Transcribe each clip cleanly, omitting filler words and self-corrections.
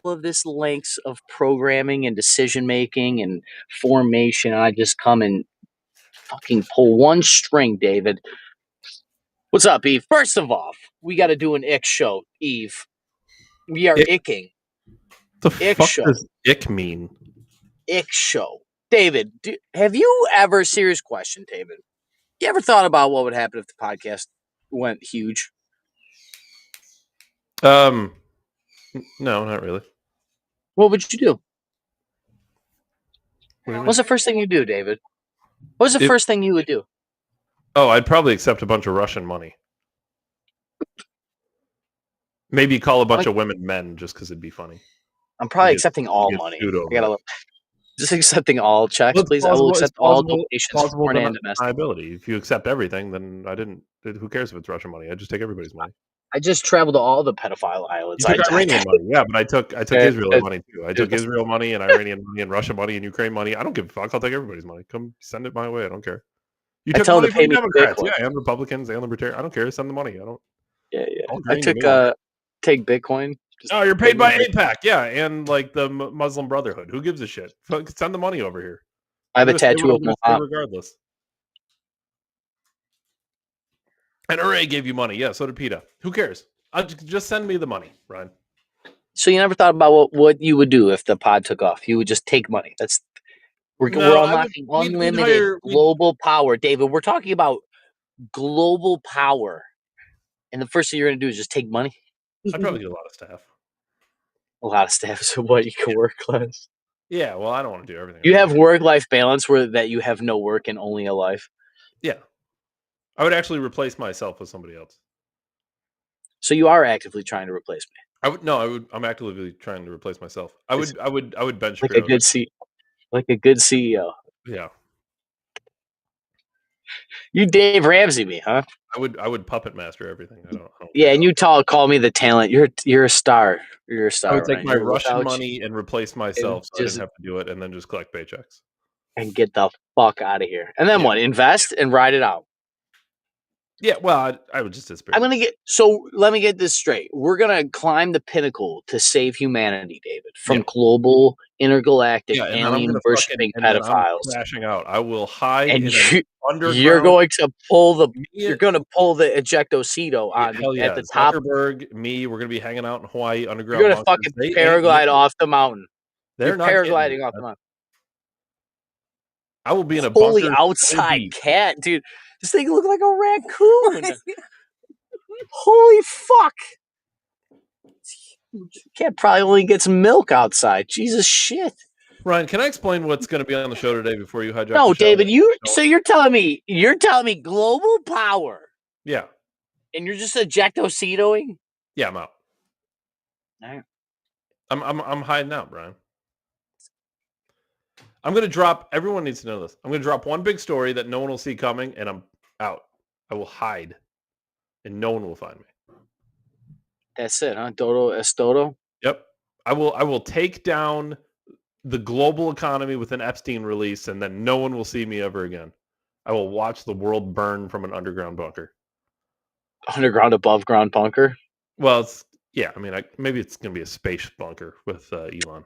of this lengths of programming and decision making and formation. I just come and fucking pull one string, David. What's up, Eve? First of all, we got to do an ick show, Eve. We are icking. The Ick fuck show. does ick mean? Ick show. David, have you ever, serious question, David, you ever thought about what would happen if the podcast went huge? No, not really. What would you do? What's the first thing you do, David? What's the first thing you would do? Oh, I'd probably accept a bunch of Russian money. Maybe call a bunch of women men just because it'd be funny. I'm probably accepting all money. Just accepting all checks, please. I will accept all donations, foreign and domestic. Liability. If you accept everything, then who cares if it's Russian money? I just take everybody's money. I just traveled to all the pedophile islands. You took Iranian money, yeah, but I took Israel money too. I took Israel money and Iranian money and Russian money and Ukraine money. I don't give a fuck. I'll take everybody's money. Come send it my way. I don't care. You took money from Democrats, yeah, and Republicans and Libertarians. I don't care. Send the money. I don't. Yeah. I took take Bitcoin. Oh, you're paid by APAC, yeah, and like the Muslim Brotherhood. Who gives a shit? Send the money over here. I have a tattoo of Muhammad. Regardless. And Ure gave you money, yeah. So did PETA. Who cares? Just send me the money, Ryan. So you never thought about what you would do if the pod took off? You would just take money. We're unlocking unlimited global power, David. We're talking about global power, and the first thing you're going to do is just take money. I'd probably get a lot of staff. A lot of staff. So what? You can work less. Yeah. Well, I don't want to do everything. You have work-life balance that you have no work and only a life. Yeah. I would actually replace myself with somebody else. So you are actively trying to replace me. I'm actively trying to replace myself. I would bench like a good CEO. Yeah. You Dave Ramsey me, huh? I would puppet master everything. I don't and you call me the talent. You're a star. You're a star. I would take my Russian money and replace myself so I didn't have to do it and then just collect paychecks. And get the fuck out of here. And then what? Invest and ride it out. Yeah, well, I would just disappear. Let me get this straight. We're gonna climb the pinnacle to save humanity, David, from global intergalactic alien worshipping pedophiles. Crashing out. I will hide and in underground. You're going to pull the ejectocito on at the top. Zuckerberg, me, we're gonna be hanging out in Hawaii underground. You're gonna fucking paraglide off the mountain. They're not paragliding off the mountain. I will be in a bunker. Holy outside cat, dude. This thing look like a raccoon. Holy fuck. Cat probably only gets milk outside. Jesus shit. Ryan, can I explain what's going to be on the show today before you hijack the No, show? David, so you're telling me global power. Yeah. And you're just ejectocitoing? Yeah, I'm out. All right. I'm hiding out, Brian. I'm going to drop, everyone needs to know this. I'm going to drop one big story that no one will see coming, and I'm out. I will hide, and no one will find me. That's it, huh? Dodo es todo? Yep. I will take down the global economy with an Epstein release, and then no one will see me ever again. I will watch the world burn from an underground bunker. Underground, above ground bunker? Well, maybe it's going to be a space bunker with Elon.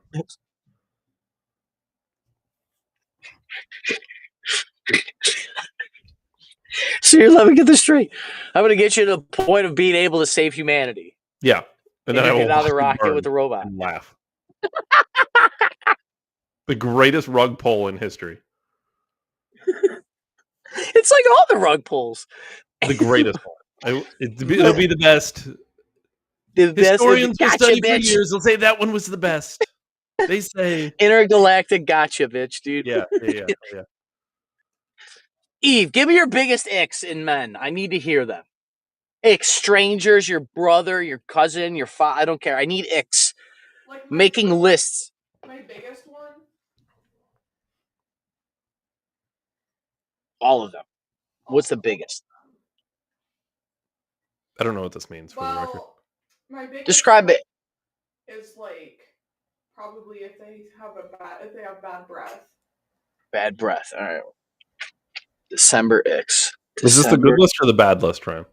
So let me get this straight. I'm going to get you to the point of being able to save humanity. Yeah. And then I will get out of the rocket with the robot. And laugh. The greatest rug pull in history. It's like all the rug pulls. The greatest one. It'll be the best. The historians will study for years. They'll say that one was the best. They say intergalactic gotcha, bitch, dude. Yeah. Eve, give me your biggest icks in men. I need to hear them. Icks, strangers, your brother, your cousin, your father. I don't care. I need icks. Like making lists. My biggest one? All of them. What's the biggest? I don't know what this means for the record. My biggest Describe it. Is like probably if they have bad breath. Bad breath. All right. December icks. Is this the good list or the bad list, Ryan?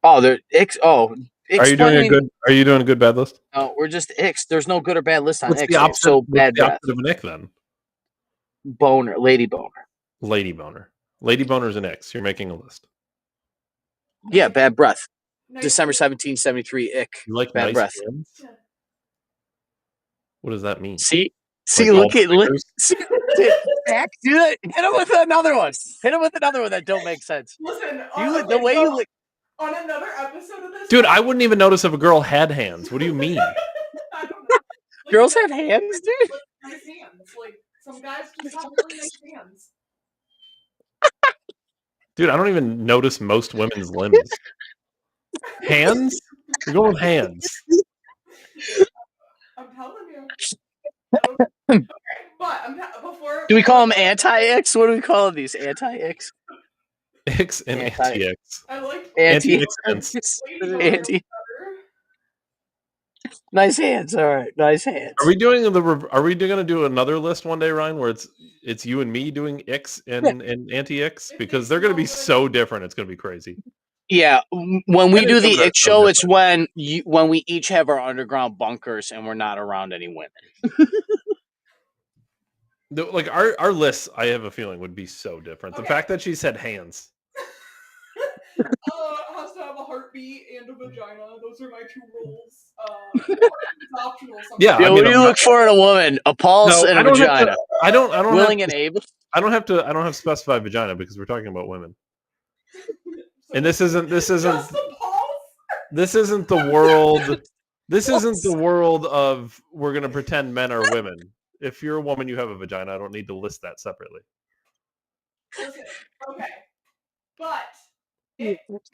Oh, they're icks. Oh, Are you doing a good bad list? No, we're just icks. There's no good or bad list on What's icks. the opposite? So What's bad the breath. opposite of an ick then? Boner, lady boner. Lady boner. Lady boner's an X. You're making a list. Yeah, bad breath. Nice. December 1773, ick. You like bad nice breath. hands? Yeah. What does that mean? See, Like look at Alzheimer's? back. Do it. Hit him with another one. That don't make sense. Listen, The way you look. On another episode of this, Dude, I wouldn't even notice if a girl had hands. What do you mean? I don't know. Like, Girls have hands, dude. like, nice hands. Like some guys just have really nice hands. Dude, I don't even notice most women's limbs. Hands? You're going with hands. I'm telling you. Okay, but before. Do we call them anti-icks? What do we call these? Anti-icks? X and anti-X. I like Anti-X. Anti. Nice hands. All right, nice hands. Are we gonna do another list one day, Ryan, where it's you and me doing X and anti-X? Because they're gonna be so different. It's gonna be crazy. Yeah, when we do the ick show, it's different. when we each have our underground bunkers and we're not around any women. Like our lists, I have a feeling would be so different. Okay. The fact that she said hands. Has to have a heartbeat and a vagina. Those are my two rules. It's optional. Yeah, what do you look for in a woman? A pulse and a vagina. I don't willing and able. I don't have to specify vagina because we're talking about women. And this isn't Just the pulse? This isn't the world. This isn't the world of we're gonna pretend men are women. If you're a woman, you have a vagina. I don't need to list that separately. Listen, okay. But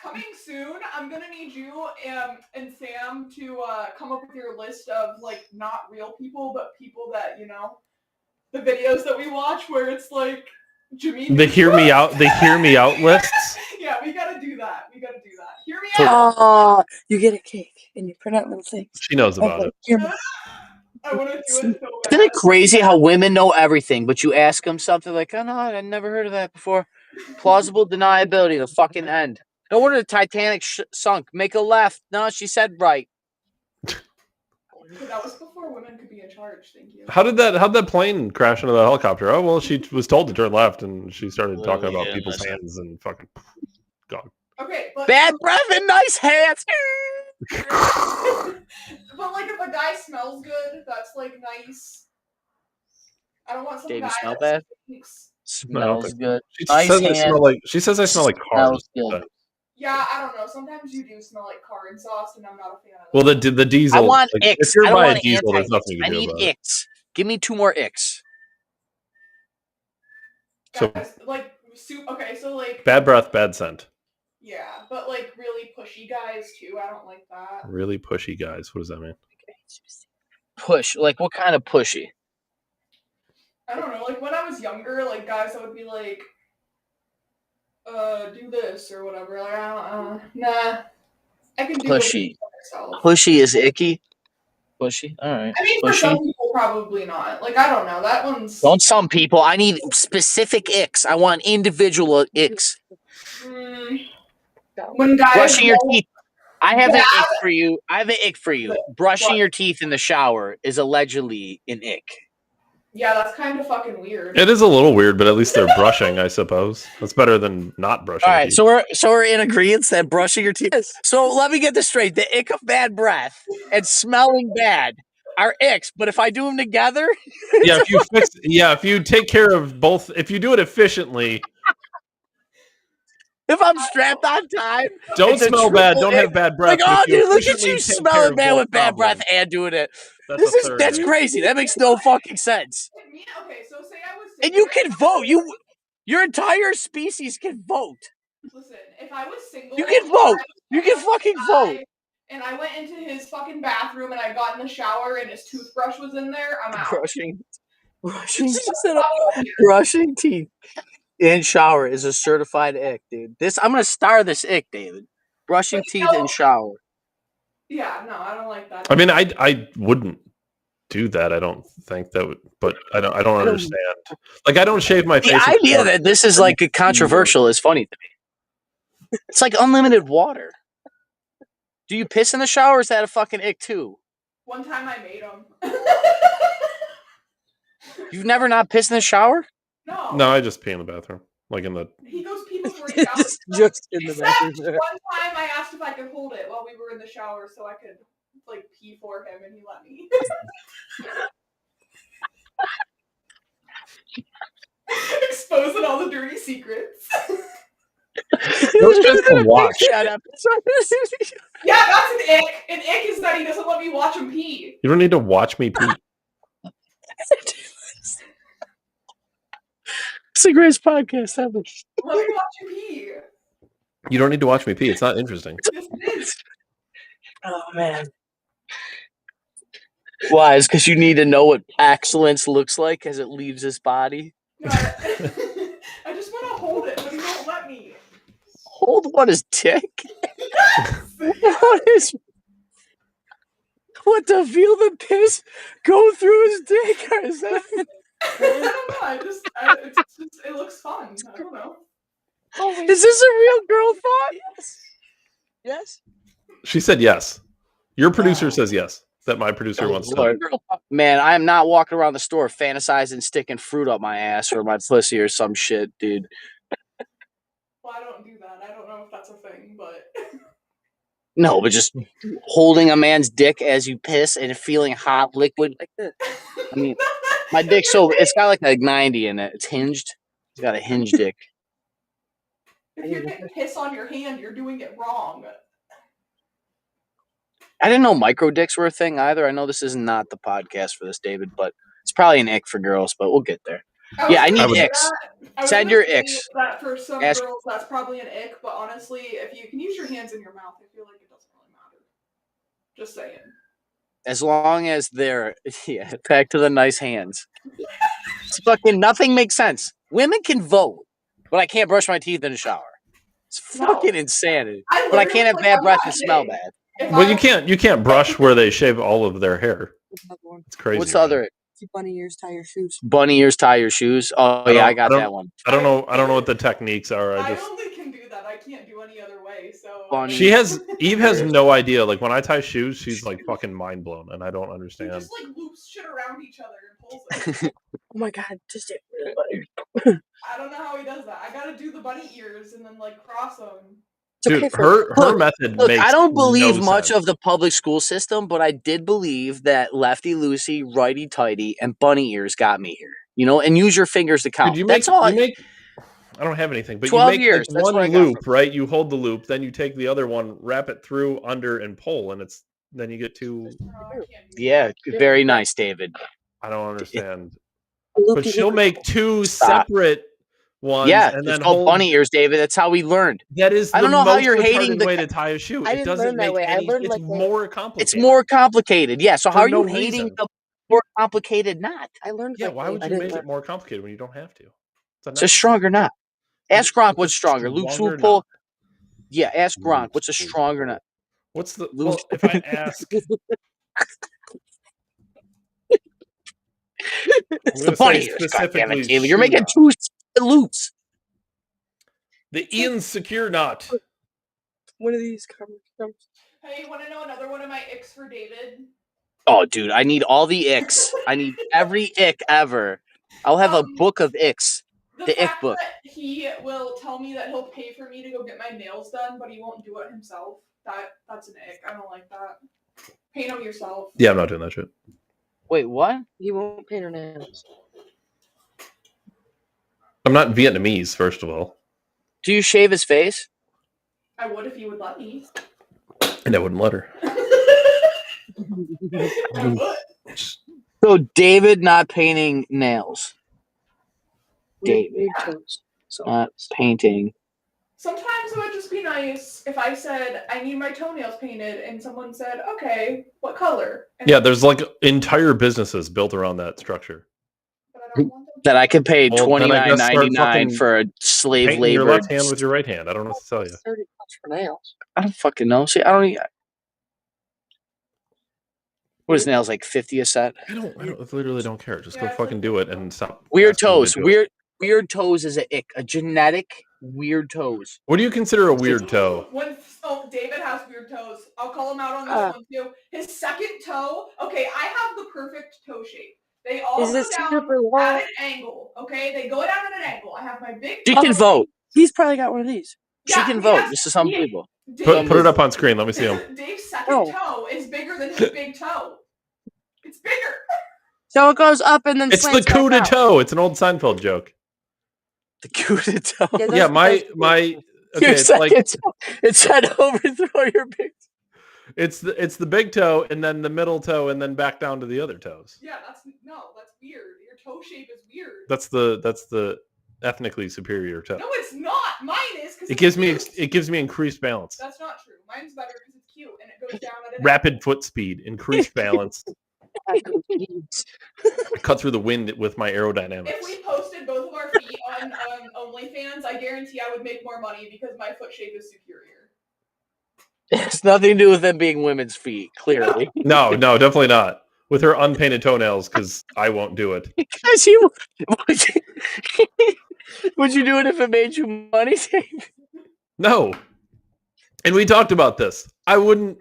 coming soon, I'm gonna need you and Sam to come up with your list of like not real people, but people that the videos that we watch where it's like Jimmy. The hear me out lists. Yeah, we gotta do that. Hear me out. Oh, you get a cake and you print out little things. She knows about it. I want to do it so bad. Isn't it crazy how women know everything, but you ask them something like, "Oh no, I never heard of that before." Plausible deniability, the fucking end. No wonder the Titanic sunk. Make a left. No, she said right. That was before women could be in charge. Thank you. How'd that plane crash into the helicopter? Oh well, she was told to turn left, and she started talking about people's hands and fucking gone. Okay, but bad breath and nice hands. But like, if a guy smells good, that's like nice. I don't want some Dave, guy you smell that bad? stinks. Smells good. She Nice says hands. she says I smell like cars. Yeah, I don't know. Sometimes you do smell like car exhaust, and I'm not a fan of that. Well, the diesel. I want like, icks. If you're I don't buying want diesel, there's nothing you I can do need about it. icks. Give me 2 more icks. Guys, like, okay, so like. Bad breath, bad scent. Yeah, but like really pushy guys too. I don't like that. Really pushy guys. What does that mean? Push. Like, what kind of pushy? I don't know. Like when I was younger, like guys that would be like, do this or whatever. Like, nah. I can do pushy. it myself. Pushy is icky. Pushy. All right. I mean, pushy. For some people, probably not. Like, I don't know. That one's. Don't some people. I need specific icks. I want individual icks. When guys brushing your teeth. I have an ick for you. Brushing your teeth in the shower is allegedly an ick. Yeah, that's kind of fucking weird. It is a little weird, but at least they're brushing, I suppose. That's better than not brushing. All right, teeth. so we're in agreement that brushing your teeth. So let me get this straight: the ick of bad breath and smelling bad are icks, but if I do them together, if you take care of both, if you do it efficiently. If I'm strapped on time, don't smell bad. Don't have bad breath. Like, oh, dude, look at you smelling bad with bad breath and doing it. That's crazy. That makes no fucking sense. Okay, so say I was. And you can vote. Your entire species can vote. Listen, if I was single, you can vote. You can fucking vote. And I went into his fucking bathroom and I got in the shower and his toothbrush was in there. I'm out. Brushing teeth in shower is a certified ick, dude. I'm gonna star this ick, David. Brushing teeth in shower. Yeah, no, I don't like that. I mean, I wouldn't do that. I don't think that would, but I don't understand. Like, I don't shave my face. The idea that this is like a controversial is funny to me. It's like unlimited water. Do you piss in the shower or is that a fucking ick too? One time I made him. You've never not pissed in the shower? No, I just pee in the bathroom. Like in the... He goes pee before he showers. Just in the bathroom. One time I asked if I could hold it while we were in the shower so I could like pee for him and he let me. Exposing all the dirty secrets. Those just to watch. Yeah, that's an ick. An ick is that he doesn't let me watch him pee. You don't need to watch me pee. It's the greatest podcast ever. Let me watch you pee. You don't need to watch me pee. It's not interesting. Yes, it is. Oh, man. Why? Is because you need to know what excellence looks like as it leaves his body? No, I just want to hold it, but he won't let me. Hold what, his dick? What, to feel the piss go through his dick? Or is that... I don't know. It looks fun. I don't know. Is this a real girl thought? Yes. Yes. She said yes. Your producer says yes. That my producer wants to. Man, I am not walking around the store fantasizing sticking fruit up my ass or my pussy or some shit, dude. Well, I don't do that. I don't know if that's a thing, but... No, but just holding a man's dick as you piss and feeling hot liquid like this. I mean, my dick's it's got like a 90 in it. It's hinged. It's got a hinged dick. If you're getting piss on your hand, you're doing it wrong. I didn't know micro dicks were a thing either. I know this is not the podcast for this, David, but it's probably an ick for girls, but we'll get there. I need icks. Send your icks. That for some girls, that's probably an ick, but honestly, if you can use your hands in your mouth, I feel like it doesn't really matter. Just saying. As long as they're, back to the nice hands. It's fucking, nothing makes sense. Women can vote, but I can't brush my teeth in the shower. It's fucking insanity. But I can't have bad breath and smell bad. Well, you can't brush where they shave all of their hair. It's crazy. What's the other? Bunny ears, tie your shoes. Bunny ears, tie your shoes. Oh yeah, I got that one. I don't know what the techniques are. I only can do that. I can't do any other way. So Eve has no idea. Like when I tie shoes, she's like fucking mind blown, and I don't understand. She just like loops shit around each other and pulls it. Oh my god, just it. I don't know how he does that. I gotta do the bunny ears and then like cross them. Dude, her method makes I don't believe much sense of the public school system, but I did believe that lefty loosey, righty tighty, and bunny ears got me here. You know, and use your fingers to count. Dude, That's all. I don't have anything, but 12 you make years. Like one loop, right? You hold the loop, then you take the other one, wrap it through, under, and pull, and then you get two. Yeah, very nice, David. I don't understand, but she'll make two separate ones. Yeah, and it's then called bunny ears, David. That's how we learned. That is. I don't know how you're hating the way to tie a shoe. It doesn't make any. It's more complicated. It's more complicated. Yeah. So how are you hating the more complicated knot? I learned. Yeah. Why would you make it more complicated when you don't have to? It's a stronger knot. Ask Gronk what's stronger. Luke's will pull. Yeah. Ask Gronk what's a stronger knot. What's the? Well, if I ask. It's the bunny ears. Goddammit, David. You're making two loops. The insecure knot. One of these comes. Hey, you want to know another one of my icks for David? Oh, dude, I need all the icks. I need every ick ever. I'll have a book of icks. The ick book. He will tell me that he'll pay for me to go get my nails done, but he won't do it himself. That's an ick. I don't like that. Paint them yourself. Yeah, I'm not doing that shit. Wait, what? He won't paint her nails. I'm not Vietnamese, first of all. Do you shave his face? I would if you would let me. And I wouldn't let her. I would. So David not painting nails. David not painting. Sometimes it would just be nice if I said, I need my toenails painted, and someone said, okay, what color? And yeah, there's like entire businesses built around that structure. That I could pay $29.99 for a slave labor. Your left hand with your right hand. I don't know what to tell you. $30 for nails. I don't fucking know. See, I don't even... What is nails, like 50 a set? I literally don't care. Just go fucking do it and stop. Weird toes. Weird toes is a ick. A genetic weird toes. What do you consider a weird toe? Oh, David has weird toes. I'll call him out on this one too. His second toe. Okay, I have the perfect toe shape. They all go down at an angle. Okay, they go down at an angle. I have my big. She can vote. He's probably got one of these. She can vote. This is some people. Put it up on screen. Let me see him. Dave's second toe is bigger than his big toe. It's bigger. So it goes up and then it's the coup de toe. It's an old Seinfeld joke. The coup de toe. Yeah, my. Okay, it's like it said overthrow your big. It's the big toe and then the middle toe and then back down to the other toes. Yeah, that's weird. Your toe shape is weird. That's the ethnically superior toe. No, it's not. Mine is because it gives me increased balance. That's not true. Mine's better because it's cute and it goes down at rapid foot speed, increased balance. I cut through the wind with my aerodynamics. If we posted both of our feet on OnlyFans, I guarantee I would make more money because my foot shape is superior. It's nothing to do with them being women's feet, clearly. No, definitely not. With her unpainted toenails, because I won't do it. Because would you do it if it made you money, Dave? No. And we talked about this. I wouldn't.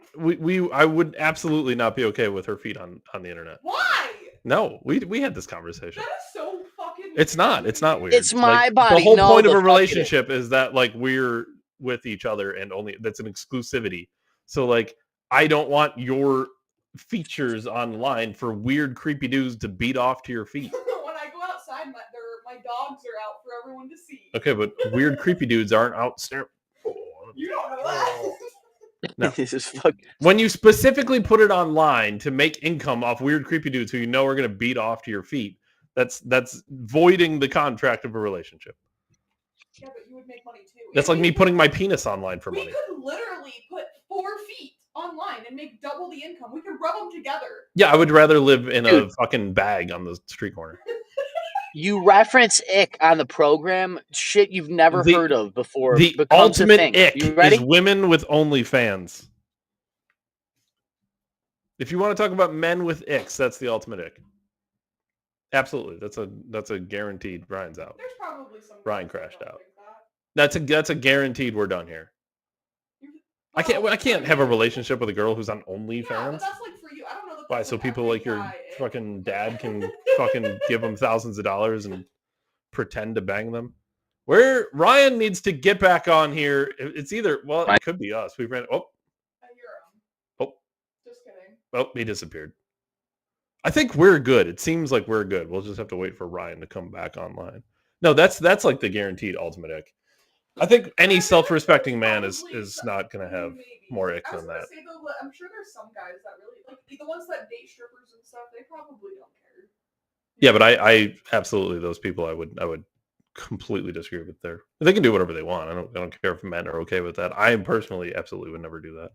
I would absolutely not be okay with her feet on the internet. Why? No, we had this conversation. That is so fucking. It's not weird. It's my body. The whole point of a relationship is that like we're with each other and only that's an exclusivity. So like I don't want your features online for weird creepy dudes to beat off to your feet. When I go outside, my dogs are out for everyone to see. Okay, but weird creepy dudes aren't out staring. You don't know that. No. This is fucking. When you specifically put it online to make income off weird creepy dudes who you know are going to beat off to your feet, that's voiding the contract of a relationship. Yeah, but you would make money too. That's like me putting my penis online for money. We could literally put 4 feet online and make double the income. We could rub them together. Yeah, I would rather live in a fucking bag on the street corner. You reference ick on the program, shit you've never heard of before. The ultimate ick is women with OnlyFans. If you want to talk about men with icks, that's the ultimate ick. Absolutely, that's a guaranteed. Ryan's out. There's probably some. Ryan crashed out. That's a guaranteed. We're done here. I can't have a relationship with a girl who's on OnlyFans. Yeah, but that's like for you. I don't know. Why? So people like your fucking dad can fucking give them thousands of dollars and pretend to bang them. Where Ryan needs to get back on here. It's either it could be us. We ran. Oh, just kidding. Oh, he disappeared. I think we're good. It seems like we're good. We'll just have to wait for Ryan to come back online. No, that's like the guaranteed ultimate ick. I think any self-respecting man is not going to have more ick than that. Say, though, I'm sure there's some guys that really like the ones that date strippers and stuff. They probably don't care. Yeah, but I absolutely those people I would completely disagree with. They can do whatever they want. I don't care if men are okay with that. I personally absolutely would never do that.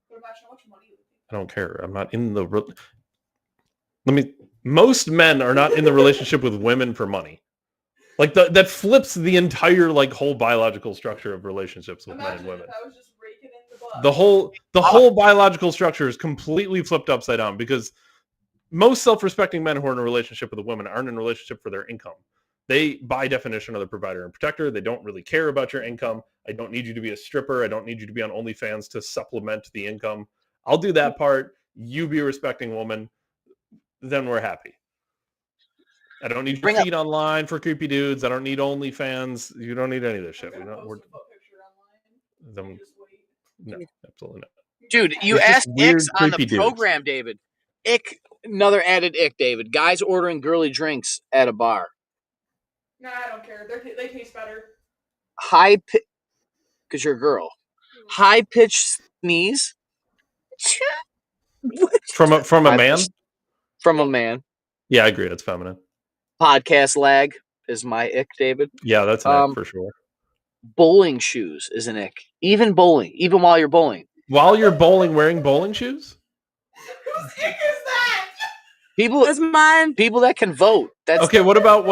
What about how much money? I don't care. I'm not in the. Most men are not in the relationship with women for money. Like that flips the entire like whole biological structure of relationships with men and women. I was just raking in the butt. The whole biological structure is completely flipped upside down because most self-respecting men who are in a relationship with a woman aren't in a relationship for their income. They, by definition, are the provider and protector. They don't really care about your income. I don't need you to be a stripper. I don't need you to be on OnlyFans to supplement the income. I'll do that part. You be a respecting woman. Then we're happy. I don't need your feed online for creepy dudes. I don't need OnlyFans. You don't need any of this shit. No, absolutely not. Dude, you asked icks on the program, David. Ick, another added ick, David. Guys ordering girly drinks at a bar. Nah, I don't care. They taste better. Because you're a girl. High-pitched sneeze. From a man? From a man. Yeah, I agree. It's feminine. Podcast lag is my ick, David. Yeah, that's an ick for sure. Bowling shoes is an ick. Even bowling. Even while you're bowling. While you're bowling, wearing bowling shoes? Whose ick is that? That's mine. People that can vote. That's okay, what about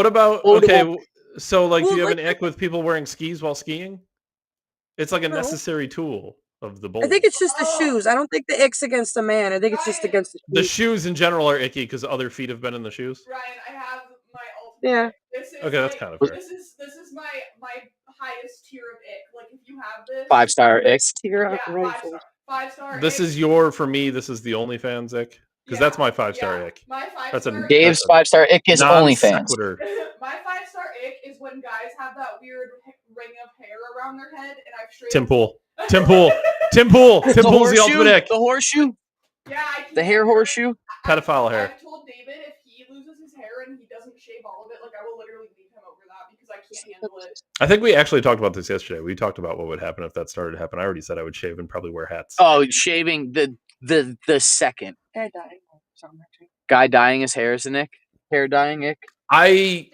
okay, so like do you have an ick with people wearing skis while skiing? It's like a necessary tool of the bowling. I think it's just the shoes. I don't think the ick's against the man. I think it's just against the shoes. The shoes in general are icky because other feet have been in the shoes. Ryan, I have my Yeah. This is Okay, that's kind of fair. This is my highest tier of ick. Like if you have this 5-star ick. Tier yeah, rifles. 5-star. This ick. is for me. This is the OnlyFans ick because that's my 5-star ick. My That's a 5-star. Dave's 5-star ick is OnlyFans. My 5-star ick is when guys have that weird ring of hair around their head, and I've straight. Tim Pool. Timpool's the ultimate ick. The horseshoe. Yeah, the hair horseshoe. Pedophile hair. I've told David if he loses his hair and he doesn't shave all of it, like I will literally leave him over that because I can't handle it. I think we actually talked about this yesterday. We talked about what would happen if that started to happen. I already said I would shave and probably wear hats. Oh, shaving the second. Guy dyeing his hair is an ick. Hair dyeing ick. I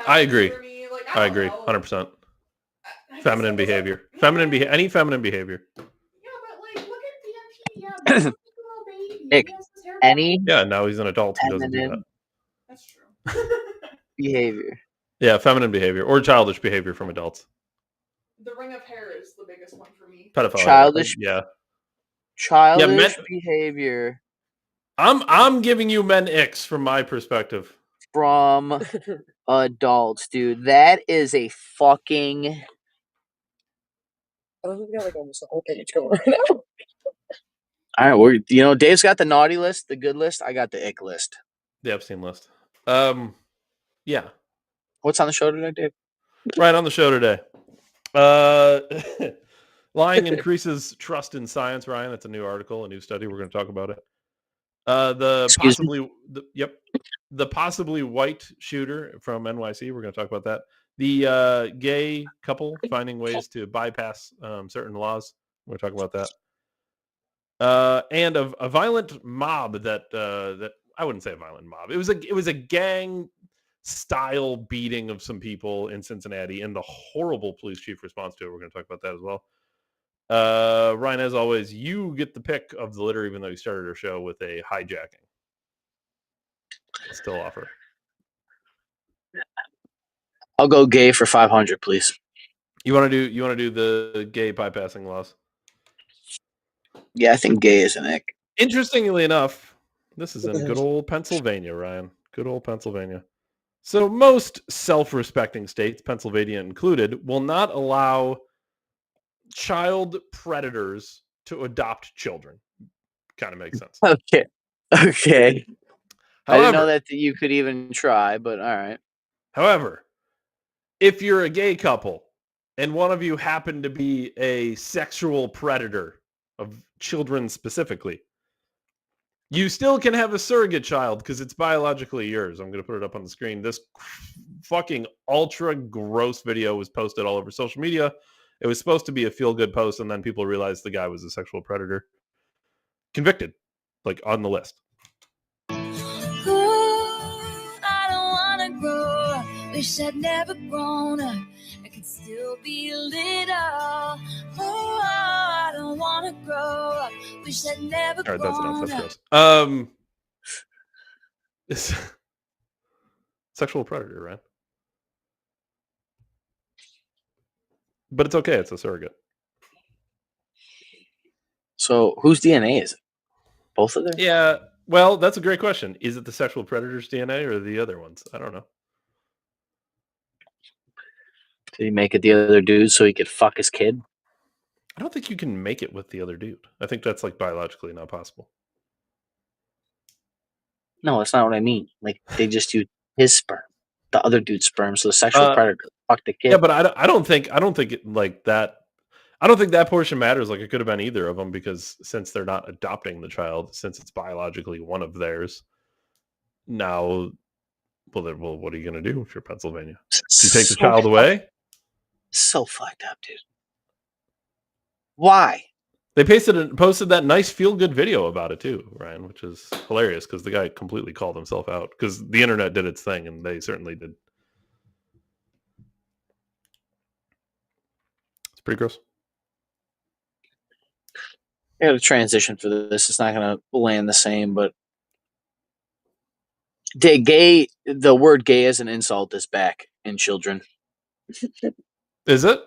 agree. For me. Like, I agree. 100%. Feminine behavior. Any feminine behavior. Yeah, but like, look at DMT. Yeah, Ick. Any. Yeah, now he's an adult. He doesn't do that. That's true. Behavior. Yeah, feminine behavior or childish behavior from adults. The ring of hair is the biggest one for me. Pedophile. Childish. Yeah. Childish behavior. I'm giving you men icks from my perspective. From adults, dude. That is a fucking. I don't think we got like almost a whole page going right now. All right, Dave's got the naughty list, the good list. I got the ick list. The Epstein list. Yeah. What's on the show today, Dave? Right on the show today. Lying increases trust in science, Ryan. That's a new article, a new study. We're going to talk about it. The possibly white shooter from NYC. We're going to talk about that. The gay couple finding ways to bypass certain laws. We're going to talk about that. And a violent mob that I wouldn't say a violent mob. It was a gang style beating of some people in Cincinnati and the horrible police chief response to it. We're going to talk about that as well. Ryan, as always, you get the pick of the litter, even though you started our show with a hijacking. Still offer. I'll go gay for 500, please. You want to do the gay bypassing laws? Yeah, I think gay is an ick. Interestingly enough, this is in good old Pennsylvania, Ryan. Good old Pennsylvania. So most self-respecting states, Pennsylvania included, will not allow child predators to adopt children. Kind of makes sense. Okay. However, I didn't know that you could even try, but all right. However, if you're a gay couple and one of you happen to be a sexual predator of children specifically, you still can have a surrogate child because it's biologically yours. I'm going to put it up on the screen. This fucking ultra gross video was posted all over social media. It was supposed to be a feel-good post, and then people realized the guy was a sexual predator. Convicted, like on the list. Ooh, I don't wanna grow. Wish I'd never grown up. I could still be little. Oh, I don't wanna grow up. Wish I'd never grown up. All right, that's enough. That's gross. It's sexual predator, right? But it's okay. It's a surrogate. So whose DNA is it? Both of them? Yeah. Well, that's a great question. Is it the sexual predator's DNA or the other ones? I don't know. Did he make it the other dude so he could fuck his kid? I don't think you can make it with the other dude. I think that's like biologically not possible. No, that's not what I mean. Like they just use his sperm, the other dude's sperm, so the sexual predator fucked the kid. Yeah, but I don't think it like that. I don't think that portion matters. Like it could have been either of them because since they're not adopting the child, since it's biologically one of theirs, now, well, what are you going to do if you're Pennsylvania? Do you take the child away? So fucked up, dude. Why? They posted that nice feel-good video about it too, Ryan, which is hilarious because the guy completely called himself out because the internet did its thing and they certainly did. It's pretty gross. I got a transition for this. It's not going to land the same, but the word gay as an insult is back in children. Is it?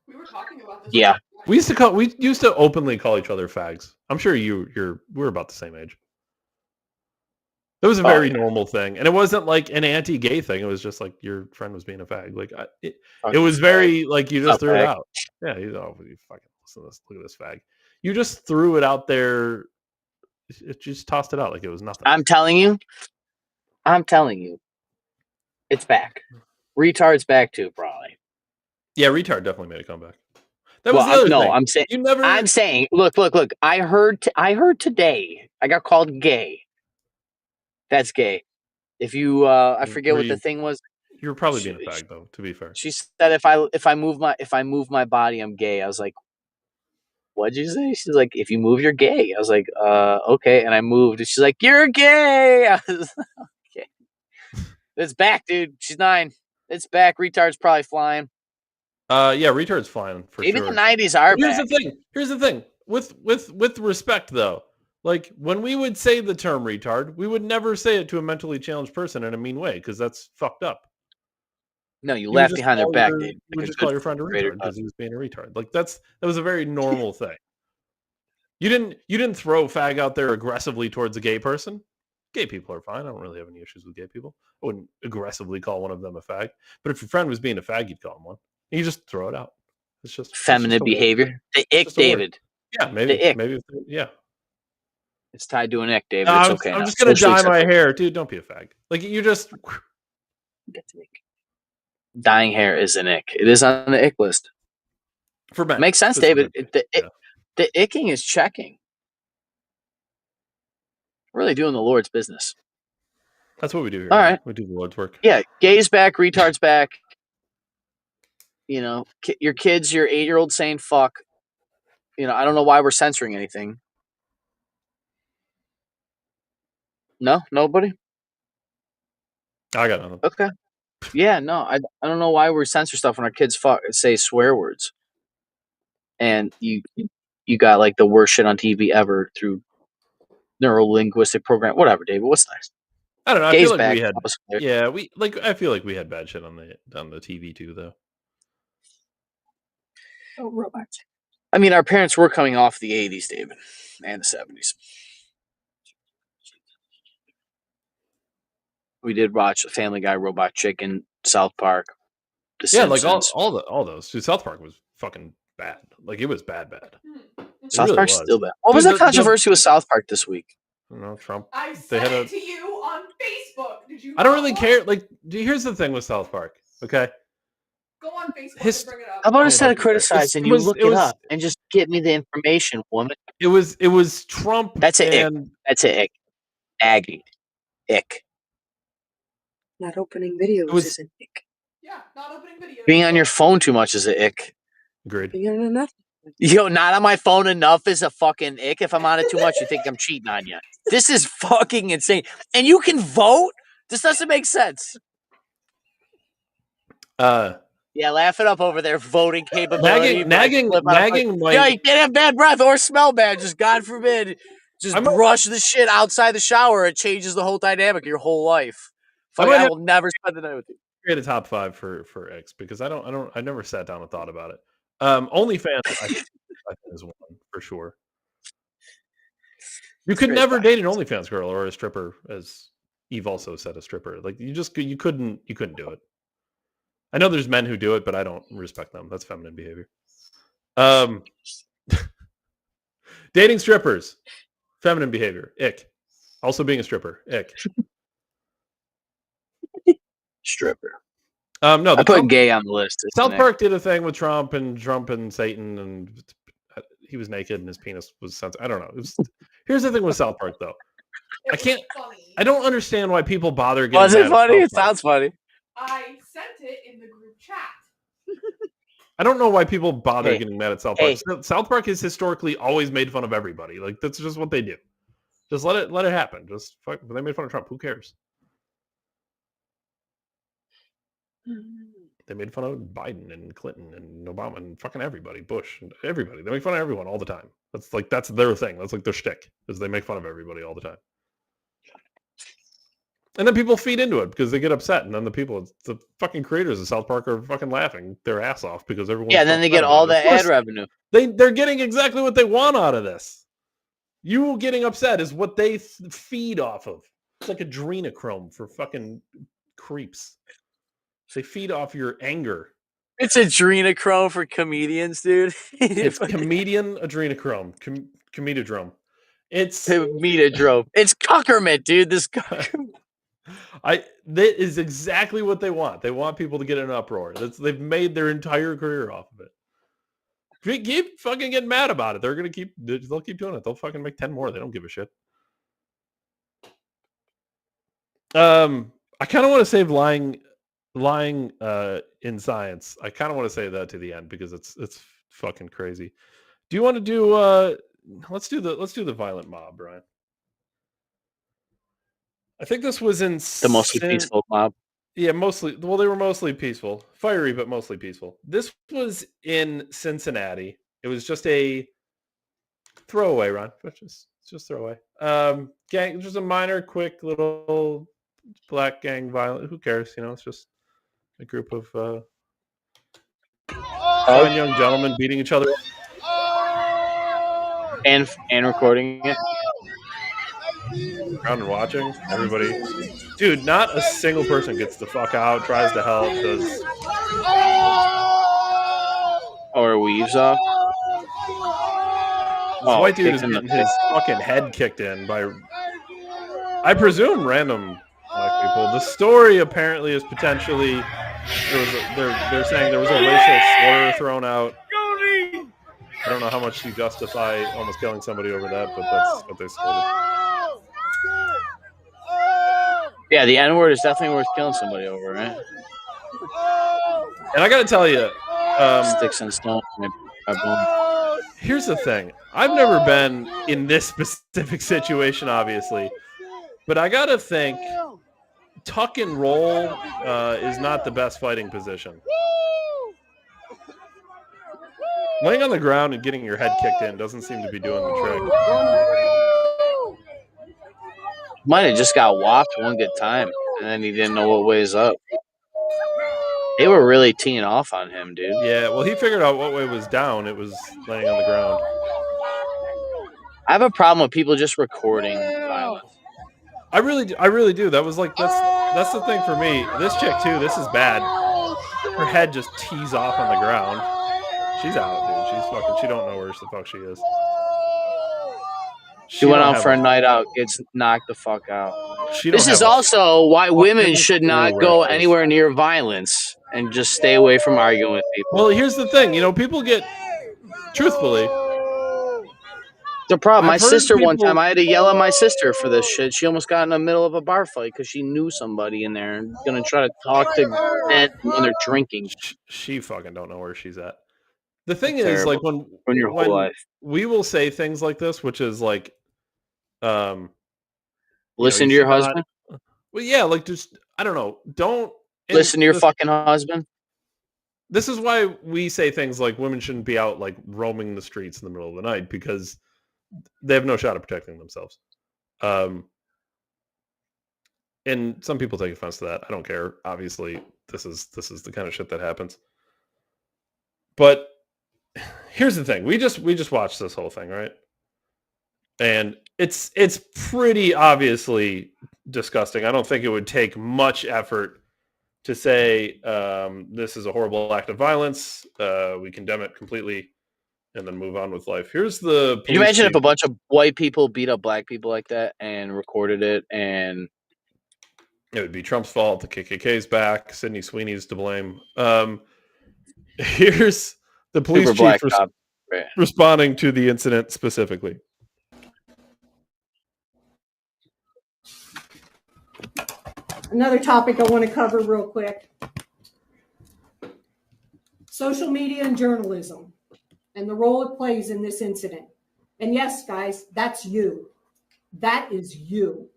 We were talking about this. Yeah. We used to openly call each other fags. I'm sure we're about the same age. It was a very normal thing, and it wasn't like an anti-gay thing. It was just like your friend was being a fag. Like it was very like you just threw it out. Yeah, you fucking listen to this. Look at this fag. You just threw it out there. It just tossed it out like it was nothing. I'm telling you, it's back. Retard's back too, probably. Yeah, retard definitely made a comeback. That was the other thing. I'm saying. You never. I'm saying. Look. I heard today. I got called gay. That's gay. If you, I forget what the thing was. You were probably being a fag, though. To be fair, she said if I move my body, I'm gay. I was like, what'd you say? She's like, if you move, you're gay. I was like, okay. And I moved, and she's like, you're gay. I was okay. It's back, dude. She's 9. It's back. Retard's probably flying. Yeah, retard's flying for Maybe sure. the 90s are Here's back. Here's the thing. With respect, though, like when we would say the term retard, we would never say it to a mentally challenged person in a mean way because that's fucked up. No, you laugh behind their back. You would just call your friend a retard because he was being a retard. Like that was a very normal thing. You didn't throw fag out there aggressively towards a gay person. Gay people are fine. I don't really have any issues with gay people. I wouldn't aggressively call one of them a fag. But if your friend was being a fag, you'd call him one. You just throw it out. It's just feminine behavior. The ick, David. Yeah, maybe. Yeah. It's tied to an ick, David. No, it's okay. I'm just gonna dye my hair, dude. Don't be a fag. Like you just. That's an ick. Dyeing hair is an ick. It is on the ick list. For men, makes sense, David. The icking is checking. Really doing the Lord's business. That's what we do here. All right, we do the Lord's work. Yeah, gay's back, retard's back. You know, your kids, your 8-year-old saying fuck. You know, I don't know why we're censoring anything. No, nobody. I got nothing. Okay. Yeah, no, I don't know why we censor stuff when our kids say swear words. And you got like the worst shit on TV ever through neuro-linguistic program. Whatever, David. What's next? I don't know. Gay's I feel like back. we had I feel like we had bad shit on the TV too, though. Oh, robots. I mean, our parents were coming off the 80s, David, and the 70s. We did watch Family Guy, Robot Chicken, South Park, The Simpsons. Like all those. Dude, South Park was fucking bad. Like it was bad. South really Park's still bad. What was the controversy with South Park this week? I don't know, Trump. I sent it to you on Facebook. Did you? I don't really care. Like, here's the thing with South Park. Okay. Go on Facebook and bring it up. How about instead of criticizing, you look it up and just get me the information, woman? It was Trump. That's it. That's it. Aggie. Ick. Not opening videos is an ick. Yeah, not opening videos. Being on your phone too much is an ick. Agreed. Being on enough. Yo, not on my phone enough is a fucking ick. If I'm on it too much, you think I'm cheating on you. This is fucking insane. And you can vote? This doesn't make sense. Yeah, laugh it up over there. Voting capability. Nagging. Yeah, you can't have bad breath or smell bad. Just God forbid. Just brush the shit outside the shower. It changes the whole dynamic of your whole life. I will never spend the night with you. Create a top 5 for X because I never sat down and thought about it. OnlyFans, I think is one for sure. You could never date an OnlyFans girl or a stripper, as Eve also said, a stripper. Like you couldn't do it. I know there's men who do it, but I don't respect them. That's feminine behavior. Dating strippers, feminine behavior. Ick. Also being a stripper. Ick. Stripper. No, I put gay on the list. South Park did a thing with Trump and Satan, and he was naked and his penis was sensitive. I don't know. Here's the thing with South Park, though. I don't understand why people bother getting. Was it funny? It sounds funny. I sent it in the group chat. I don't know why people bother getting mad at South Park. South Park has historically always made fun of everybody. Like that's just what they do. Just let it happen. Just fuck. They made fun of Trump. Who cares? They made fun of Biden and Clinton and Obama and fucking everybody, Bush, and everybody. They make fun of everyone all the time. That's their thing. That's like their shtick, is they make fun of everybody all the time. And then people feed into it because they get upset, and then the fucking creators of South Park are fucking laughing their ass off because everyone. Yeah, and then they get all the ad revenue. They're getting exactly what they want out of this. You getting upset is what they feed off of. like adrenochrome for fucking creeps. They feed off your anger. It's adrenochrome for comedians, dude. It's comedian adrenochrome. Comedodrome. It's comedodrome. It's cuckermint, dude. This that is exactly what they want. They want people to get in an uproar. They've made their entire career off of it. Keep fucking getting mad about it. They'll keep doing it. They'll fucking make 10 more. They don't give a shit. I kind of want to save lying in science. I kind of want to say that to the end because it's fucking crazy. Do you want to do let's do the violent mob, Brian? I think this was in the mostly peaceful mob. Yeah, mostly. Well, they were mostly peaceful, fiery, but mostly peaceful. This was in Cincinnati. It was just a throwaway, Ron. Just throwaway. Gang, just a minor, quick little black gang violence. Who cares? You know, it's just a group of fine young gentlemen beating each other and recording it. Around and watching everybody. Dude, not a single person gets the fuck out, tries to help, does or weaves off. This white dude is getting his fucking head kicked in by, I presume, random black people. The story apparently is potentially they're saying there was a racial slur thrown out. I don't know how much you justify almost killing somebody over that, but that's what they stated. Yeah, the N-word is definitely worth killing somebody over, right? And I gotta tell you, sticks and stones. Here's the thing. I've never been in this specific situation, obviously, but I gotta think tuck and roll is not the best fighting position. Laying on the ground and getting your head kicked in doesn't seem to be doing the trick. Might have just got whopped one good time, and then he didn't know what way is up. They were really teeing off on him, dude. Yeah, well, he figured out what way was down. It was laying on the ground. I have a problem with people just recording violence. I really do. That was like that's the thing for me. This chick too. This is bad. Her head just tees off on the ground. She's out, dude. She's fucking. She don't know where the fuck she is. She went out for a night out, gets knocked the fuck out. This is also why women should not go anywhere near violence and just stay away from arguing with people. Well, here's the thing. You know, people get, truthfully, the problem. My sister, one time, I had to yell at my sister for this shit. She almost got in the middle of a bar fight because she knew somebody in there and going to try to talk to them when they're drinking. She fucking don't know where she's at. The thing is, like, when your whole life, we will say things like this, which is like, listen to your husband. Well, yeah, like, just, I don't know. Don't listen to your fucking husband. This is why we say things like women shouldn't be out, like, roaming the streets in the middle of the night, because they have no shot at protecting themselves. And some people take offense to that. I don't care. Obviously, this is the kind of shit that happens. But here's the thing. We just watched this whole thing, right? And it's pretty obviously disgusting. I don't think it would take much effort to say this is a horrible act of violence. We condemn it completely and then move on with life. Here's the... Can you imagine if a bunch of white people beat up black people like that and recorded it, and... It would be Trump's fault. The KKK's back. Sydney Sweeney's to blame. Here's the police chief responding to the incident specifically. Another topic I want to cover real quick. Social media and journalism and the role it plays in this incident. And yes, guys, that's you. That is you.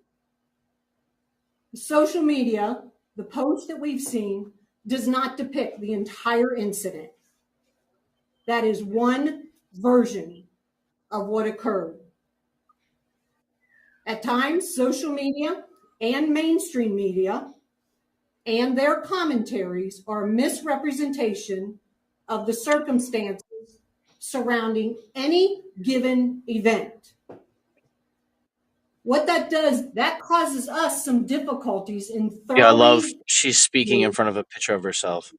Social media, the post that we've seen, does not depict the entire incident. That is one version of what occurred. At times, social media and mainstream media and their commentaries are a misrepresentation of the circumstances surrounding any given event. what that does, that causes us some difficulties in thoroughly. Yeah, I love she's speaking in front of a picture of herself.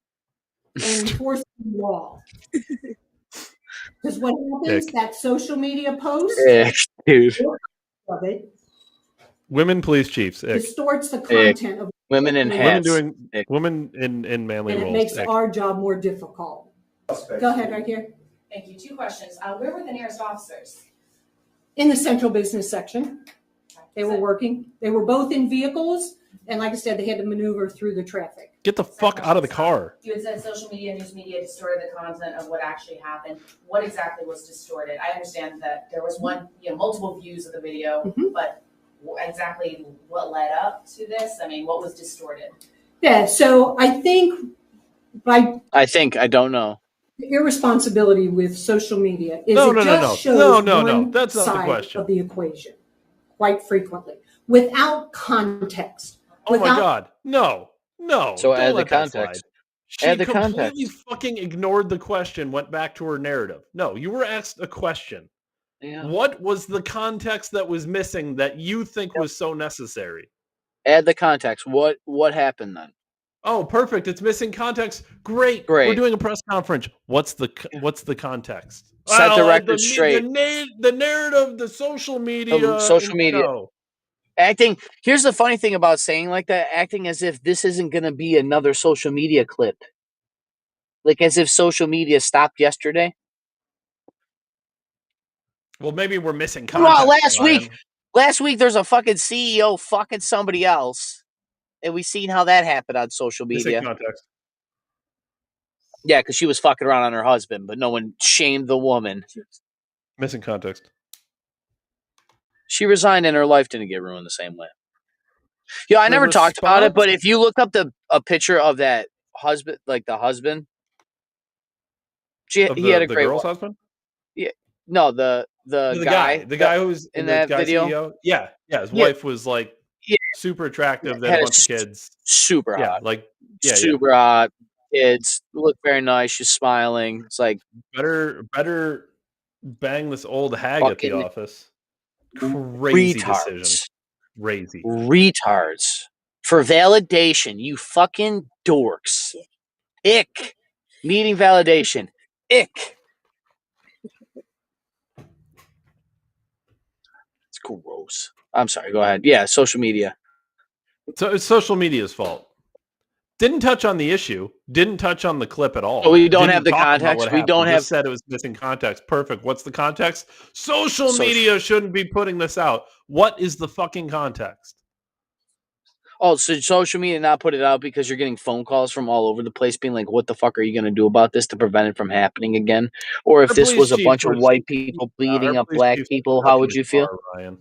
And enforcing the law. Because what happens, that social media post dude. of it Women police chiefs. distorts the content of women in hats. Women in manly and roles. it makes our job more difficult. Go ahead, right here. Thank you. 2 questions. Where were the nearest officers? In the central business section. They were working. They were both in vehicles. And like I said, they had to maneuver through the traffic. Get the fuck out of the car. You had said social media, news media distorted the content of what actually happened. What exactly was distorted? I understand that there was multiple views of the video, but exactly what led up to this? I mean, what was distorted? Yeah, so I think I don't know. The irresponsibility with social media is shows one that's not side the question. of the equation quite frequently without context. Oh my God. No. So add the context. She completely fucking ignored the question, went back to her narrative. No, you were asked a question. Yeah. What was the context that was missing that you think was so necessary? Add the context. What happened then? Oh, perfect. It's missing context. Great. We're doing a press conference. What's the context? Set the record straight. The narrative, the social media. Social media. No. Acting. Here's the funny thing about saying like that, acting as if this isn't going to be another social media clip. Like as if social media stopped yesterday. Well, maybe we're missing context. Well, last week there's a fucking CEO fucking somebody else. And we seen how that happened on social media. Missing context. Yeah, because she was fucking around on her husband, but no one shamed the woman. Missing context. She resigned and her life didn't get ruined the same way. Yeah, I never talked about it, but if you look up a picture of that husband, like the husband, he had a great girl's husband. Yeah, no, the guy who's in that video. CEO? Yeah, his wife was like super attractive. They had a bunch of kids. Super hot, super hot. Kids look very nice. She's smiling. It's like better bang this old hag at the office. Crazy decision. Crazy retards for validation. You fucking dorks. Ick. Needing validation. Ick. It's gross. I'm sorry. Go ahead. Yeah, social media. So it's social media's fault. Didn't touch on the issue. Didn't touch on the clip at all. So we don't have the context. We don't have. Said it was missing context. Perfect. What's the context? Social media shouldn't be putting this out. What is the fucking context? Oh, so social media not put it out because you're getting phone calls from all over the place being like, what the fuck are you going to do about this to prevent it from happening again? Or if this was a bunch of white people beating up black people, how would you feel? Ryan.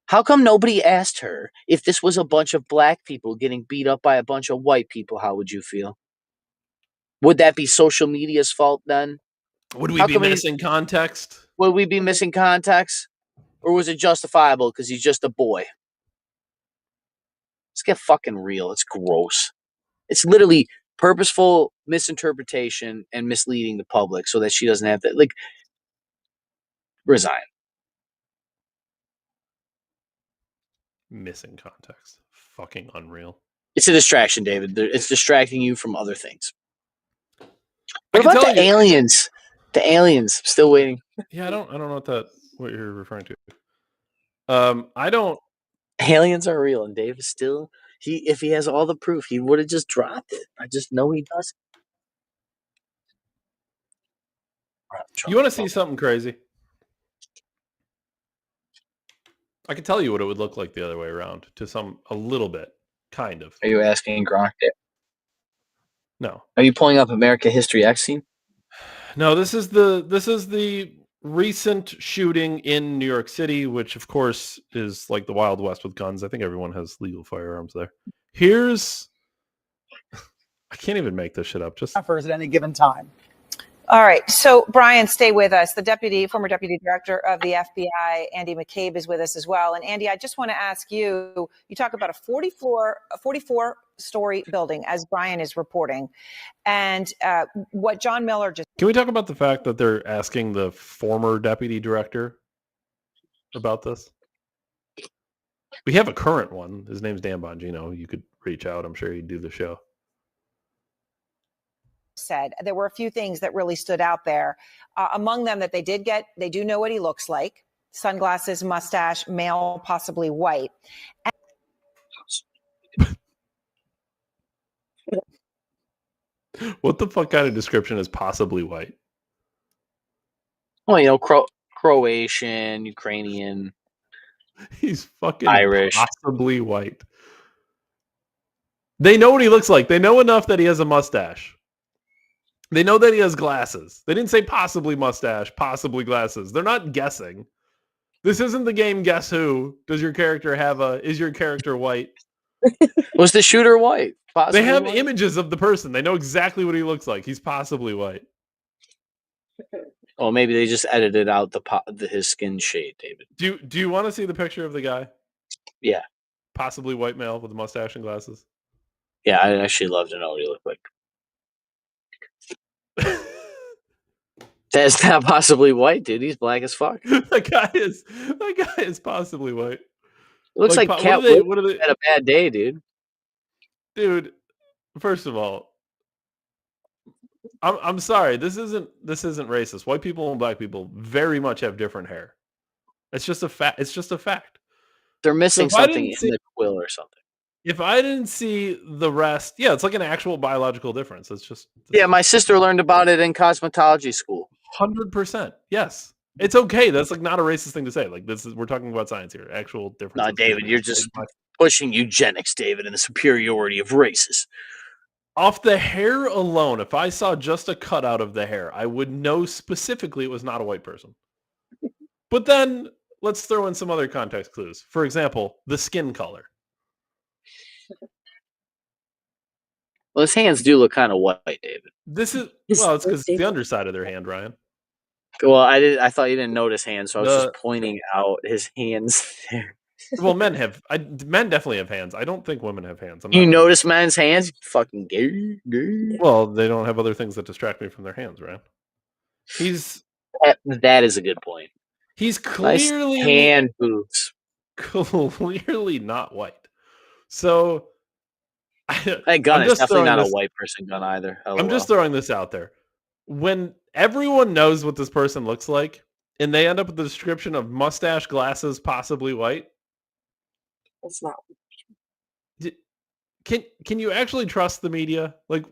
How come nobody asked her if this was a bunch of black people getting beat up by a bunch of white people? How would you feel? Would that be social media's fault then? Would we be missing context? Would we be missing context? Or was it justifiable because he's just a boy? Let's get fucking real. It's gross. It's literally purposeful misinterpretation and misleading the public so that she doesn't have to, resign. Missing context. Fucking unreal. It's a distraction, David. It's distracting you from other things. What about the aliens? The aliens. Still waiting. Yeah, I don't know what you're referring to. I don't. Aliens are real, and Dave is still. If he has all the proof, he would have just dropped it. I just know he doesn't. You want to see something crazy? I can tell you what it would look like the other way around a little bit, kind of. Are you asking Gronk? No. Are you pulling up America History X scene? No, this is the recent shooting in New York City, which of course is like the Wild West with guns. I think everyone has legal firearms there. I can't even make this shit up. Just at any given time. All right. So, Brian, stay with us. The former deputy director of the FBI, Andy McCabe, is with us as well. And Andy, I just want to ask you talk about a 44-story building, as Brian is reporting. And what John Miller just... Can we talk about the fact that they're asking the former deputy director about this? We have a current one. His name's Dan Bongino. You could reach out. I'm sure he'd do the show. Said there were a few things that really stood out there. Among them that they do know what he looks like. Sunglasses, mustache, male, possibly white. What the fuck kind of description is possibly white? Well, Croatian, Ukrainian. He's fucking Irish. Possibly white. They know what he looks like. They know enough that he has a mustache. They know that he has glasses. They didn't say possibly mustache, possibly glasses. They're not guessing. This isn't the game Guess Who. Is your character white? Was the shooter white? Possibly they have white? Images of the person. They know exactly what he looks like. He's possibly white. Oh, maybe they just edited out his skin shade, David. Do you want to see the picture of the guy? Yeah. Possibly white male with a mustache and glasses. Yeah, I'd actually love to know what he looked like. That's not possibly white, dude. He's black as fuck. That guy is possibly white. It looks like Cat what are they had a bad day, dude. Dude, first of all, I'm sorry. This isn't racist. White people and black people very much have different hair. It's just a fact. It's just a fact. They're missing something in the quill or something. If I didn't see the rest, yeah, it's like an actual biological difference. It's just my sister learned about it in cosmetology school. 100%. Yes. It's okay. That's like not a racist thing to say. Like we're talking about science here. Actual difference. No, David, you're just pushing eugenics, David, and the superiority of races. Off the hair alone, if I saw just a cutout of the hair, I would know specifically it was not a white person. But then let's throw in some other context clues. For example, the skin color. Well, his hands do look kind of white, David. It's because it's the underside of their hand, Ryan. Well, I thought you didn't notice hands, so I was just pointing out his hands there. Well, men definitely have hands. I don't think women have hands. You notice men's hands? Fucking gay. Well, they don't have other things that distract me from their hands, Ryan. That is a good point. He's clearly nice hand boots. Clearly not white. So that gun is definitely not a white person gun either. I'm just throwing this out there. When everyone knows what this person looks like, and they end up with the description of mustache, glasses, possibly white. That's not. Can you actually trust the media? Like,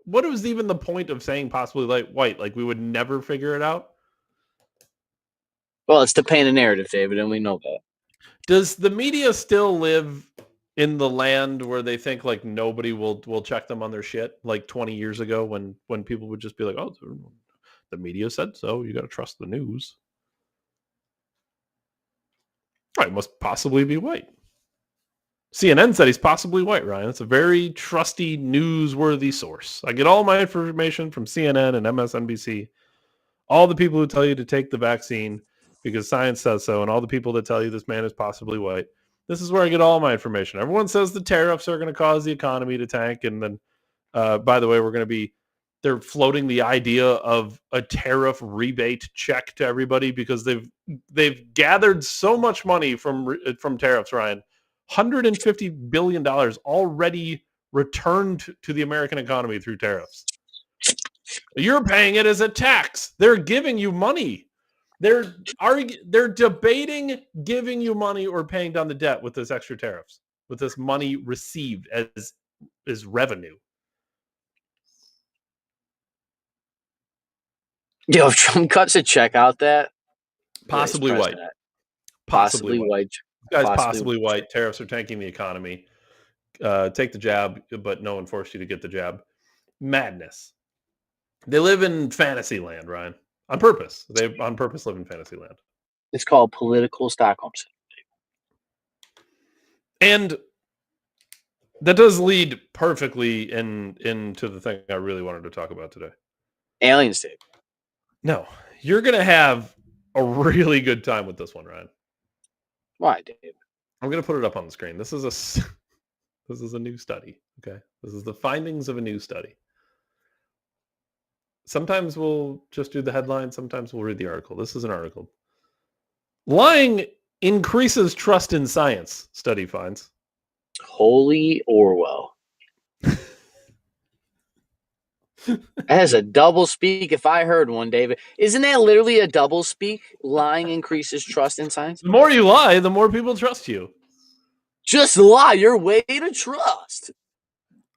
what was even the point of saying possibly white? Like, we would never figure it out? Well, it's to paint a narrative, David, and we know that. Does the media still live in the land where they think like nobody will check them on their shit, like 20 years ago when people would just be like, oh, the media said so, you got to trust the news? Right, must possibly be white. CNN said he's possibly white, Ryan. It's a very trusty, newsworthy source. I get all my information from CNN and MSNBC. All the people who tell you to take the vaccine because science says so, and all the people that tell you this man is possibly white. This is where I get all my information. Everyone says the tariffs are going to cause the economy to tank, and then, by the way, they're floating the idea of a tariff rebate check to everybody because they've gathered so much money from tariffs, Ryan. $150 billion already returned to the American economy through tariffs. You're paying it as a tax. They're giving you money. They're debating giving you money or paying down the debt with this extra tariffs, with this money received as revenue. Yo, if Trump cuts a check out that, possibly white. Possibly white. Guys, possibly white. Tariffs are tanking the economy. Take the jab, but no one forced you to get the jab. Madness. They live in fantasy land, Ryan. On purpose. They on purpose live in fantasy land. It's called political Stockholm Syndrome. And that does lead perfectly into the thing I really wanted to talk about today. Aliens, Dave. No. You're going to have a really good time with this one, Ryan. Why, Dave? I'm going to put it up on the screen. This is a new study, okay? This is the findings of a new study. Sometimes we'll just do the headline. Sometimes we'll read the article. This is an article. Lying Increases trust in science, study finds. Holy Orwell. As a double speak, if I heard one, David. Isn't that literally a double speak? Lying increases trust in science? The more you lie, the more people trust you. Just lie your way to trust.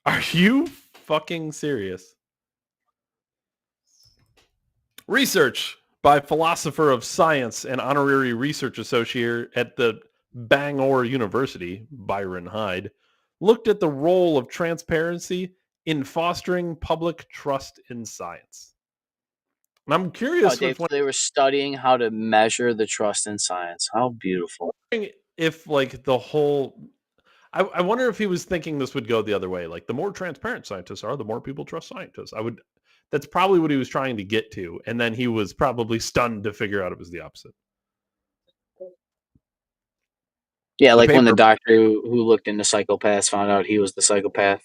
Are you fucking serious? Research by philosopher of science and honorary research associate at the Bangor University, Byron Hyde, looked at the role of transparency in fostering public trust in science. And I'm curious Dave, they were studying how to measure the trust in science. How beautiful. If like the whole I wonder if he was thinking this would go the other way. Like the more transparent scientists are, the more people trust scientists. That's probably what he was trying to get to. And then he was probably stunned to figure out it was the opposite. Yeah, like when the doctor who looked into psychopaths found out he was the psychopath.